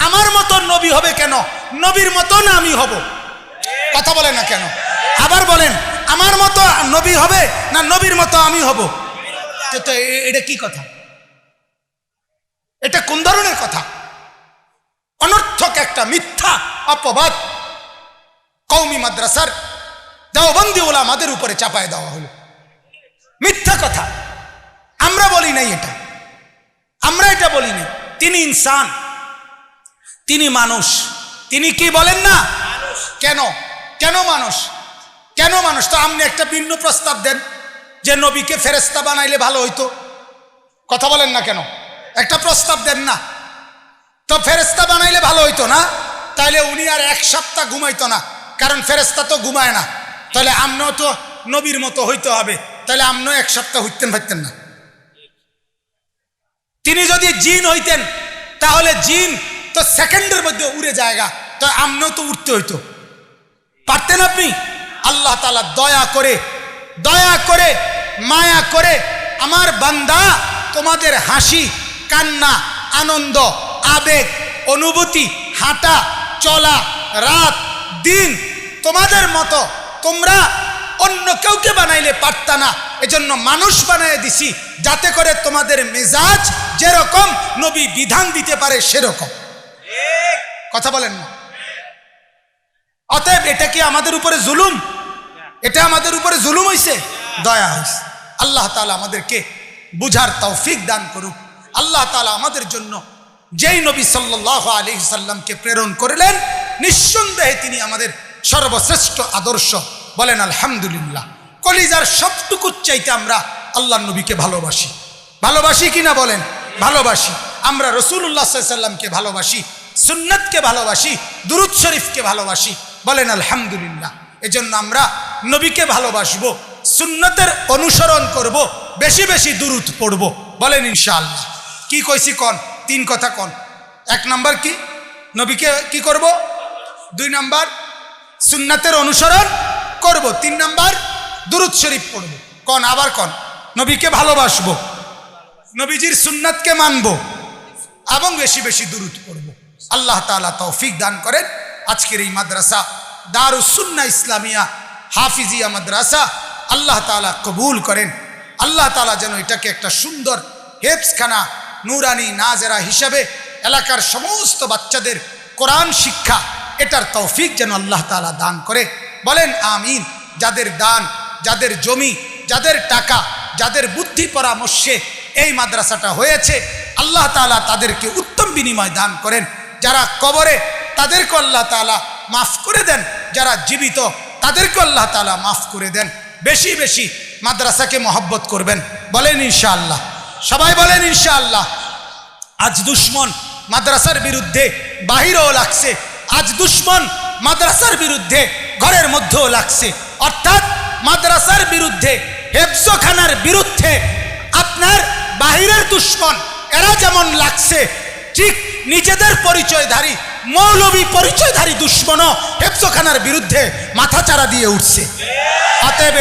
আমার মতো নবী হবে কেন? নবীর মতো না আমি হব? কথা বলেন না কেন? আবার বলেন আমার মতো নবী হবে না নবীর মতো আমি হব? তো এটা কি কথা? এটা কোন ধরনের কথা? অনর্থক একটা মিথ্যা অপবাদ কওমি মাদ্রাসার দেওবন্দি ওলামাদের উপরে চাপায় দেওয়া হলো। মিথ্যা কথা। আমরা বলি নাই এটা, আমরা এটা বলি নাই। তিনি ইনসান, তিনি মানুষ। তিনি কি বলেন না? কেন? কেন মানুষ? কেন মানুষ? তো আপনি একটা ভিন্ন প্রস্তাব দেন যে নবীকে ফেরেশতা বানাইলে ভালো হইতো? কথা বলেন না কেন? একটা প্রস্তাব দেন না। তো ফেরেশতা বানাইলে ভালো হইতো না, তাইলে উনি আর 1 সপ্তাহ ঘুমাইতো না, কারণ ফেরেশতা তো ঘুমায় না। তাহলে আমরাও তো নবীর মতো হইতে হবে, তাহলে আমরাও 1 সপ্তাহ হইতেন পারতেন না। তিনি যদি জিন হইতেন তাহলে জিন তো সেকেন্ডের মধ্যে উড়ে যায়গা, তো আমরাও তো উঠতে হইতো, পারতেন আপনি? আল্লাহ তাআলা দয়া করে মায়া করে, আমার বান্দা তোমাদের হাসি কান্না আনন্দ আবেগ অনুভূতি হাঁটা চলা রাত দিন তোমাদের মতো তোমরা অন্য কাউকে বানাইলে পারতা না, এজন্য মানুষ বানায় দিছি যাতে করে তোমাদের মেজাজ যেরকম নবী বিধান দিতে পারে সেরকম। কথা বলেন না? অতএব এটা কি আমাদের উপরে জুলুম? এটা আমাদের উপরে জুলুম হইছে? দয়া হইছে। আল্লাহ তাআলা আমাদেরকে বুঝার তৌফিক দান করুক। আল্লাহ তাআলা আমাদের জন্য যেই নবী সাল্লাল্লাহু আলাইহি সাল্লামকে প্রেরণ করলেন, নিঃসন্দেহে তিনি আমাদের সর্বশ্রেষ্ঠ আদর্শ। বলেন আলহামদুলিল্লাহ। কলিজার সবটুকু চাইতে আমরা আল্লাহর নবীকে ভালোবাসি। ভালোবাসি কিনা বলেন? ভালোবাসি। আমরা রাসূলুল্লাহ সাল্লাল্লাহু আলাইহি সাল্লামকে ভালোবাসি, সুন্নাতকে ভালোবাসি, দুরূদ শরীফকে ভালোবাসি। বলেন আলহামদুলিল্লাহ। এজন্য আমরা নবীকে ভালোবাসবো, সুন্নতের অনুসরণ করব, বেশি বেশি দুরূদ পড়ব। বলেন ইনশাআল্লাহ। কি কইছি কোন? 3 কথা কোন। 1 নাম্বার কি? নবীকে কি করব? 2 নাম্বার সুন্নাতের অনুসরণ করব, 3 নাম্বার দুরূদ শরীফ পড়ব। কোন? আবার কোন? নবীকে ভালোবাসবো, নবীজির সুন্নাতকে মানব এবং বেশি বেশি দুরূদ পড়ব। আল্লাহ তাআলা তৌফিক দান করেন। আজকের এই মাদ্রাসা দারুস সুন্নাহ ইসলামিয়া হাফিজিয়া মাদ্রাসা আল্লাহ তাআলা কবুল করেন। আল্লাহ তাআলা যেন এটাকে একটা সুন্দর হেফজখানা নুরানি নাজেরা হিসাবে এলাকার সমস্ত বাচ্চাদের কোরআন শিক্ষা এটার তৌফিক যেন আল্লাহ তাআলা দান করে। বলেন আমিন। যাদের দান, যাদের জমি, যাদের টাকা, যাদের বুদ্ধি পরামর্শে এই মাদ্রাসাটা হয়েছে, আল্লাহ তাআলা তাদেরকে উত্তম বিনিময় দান করেন। যারা কবরে তাদেরকে আল্লাহ তাআলা মাফ করে দেন, যারা জীবিত তাদেরকে আল্লাহ তাআলা মাফ করে দেন। বেশি বেশি মাদ্রাসাকে মহব্বত করবেন। বলেন ইনশাআল্লাহ। সবাই বলেন ইনশাআল্লাহ। আজ দুশ্মন মাদ্রাসার বিরুদ্ধে বাহিরেও লাগছে, আজ দুশ্মন মাদ্রাসার বিরুদ্ধে ঘরের মধ্যেও লাগছে। অর্থাৎ মাদ্রাসার বিরুদ্ধে, হেফজখানার বিরুদ্ধে আপনার বাহিরের দুশ্মন এরা যেমন লাগছে, ঠিক নিজেদের পরিচয়ধারী মৌলবী পরিচয়ধারী দুশ্মনও হেফজখানার বিরুদ্ধে মাথাচাড়া দিয়ে উঠছে। অতএব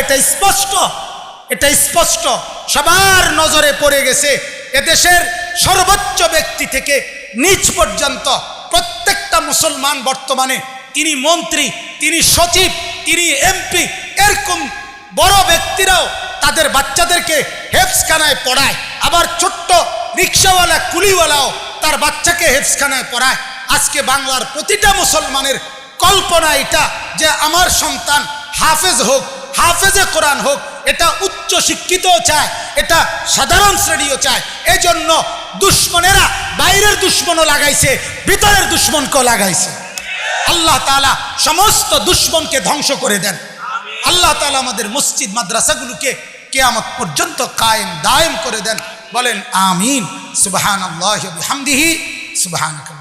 এটা স্পষ্ট সবার নজরে পড়ে গেছে। এদেশের সর্বোচ্চ ব্যক্তি থেকে নিচ পর্যন্ত প্রত্যেকটা মুসলমান বর্তমানে, তিনি মন্ত্রী, তিনি সচিব, তিনি এমপি, এরকম বড় ব্যক্তিরাও তাদের বাচ্চাদেরকে হেফজখানায় পড়ায়। আবার ছোট্ট রিক্সাওয়ালা কুলিওয়ালাও তার বাচ্চাকে হেফজখানায় পড়ায়। আজকে বাংলার প্রতিটা মুসলমানের কল্পনা এটা যে আমার সন্তান হাফেজ হোক, হাফেজে কোরআন হোক। এটা উচ্চ শিক্ষিতও চায়, এটা সাধারণ শ্রেণীও চায়। এজন্য দুশ্মনেরা বাইরের দুশ্মনও লাগাইছে, ভিতরের দুশ্মনকেও লাগাইছে। আল্লাহ তাআলা সমস্ত দুশ্মনকে ধ্বংস করে দেন। আল্লাহ তাআলা আমাদের মসজিদ মাদ্রাসাগুলোকে কিয়ামত পর্যন্ত কায়েম দায়েম করে দেন। বলেন আমিন। সুবহানাল্লাহি ওয়া বিহামদিহি সুবহানাকা।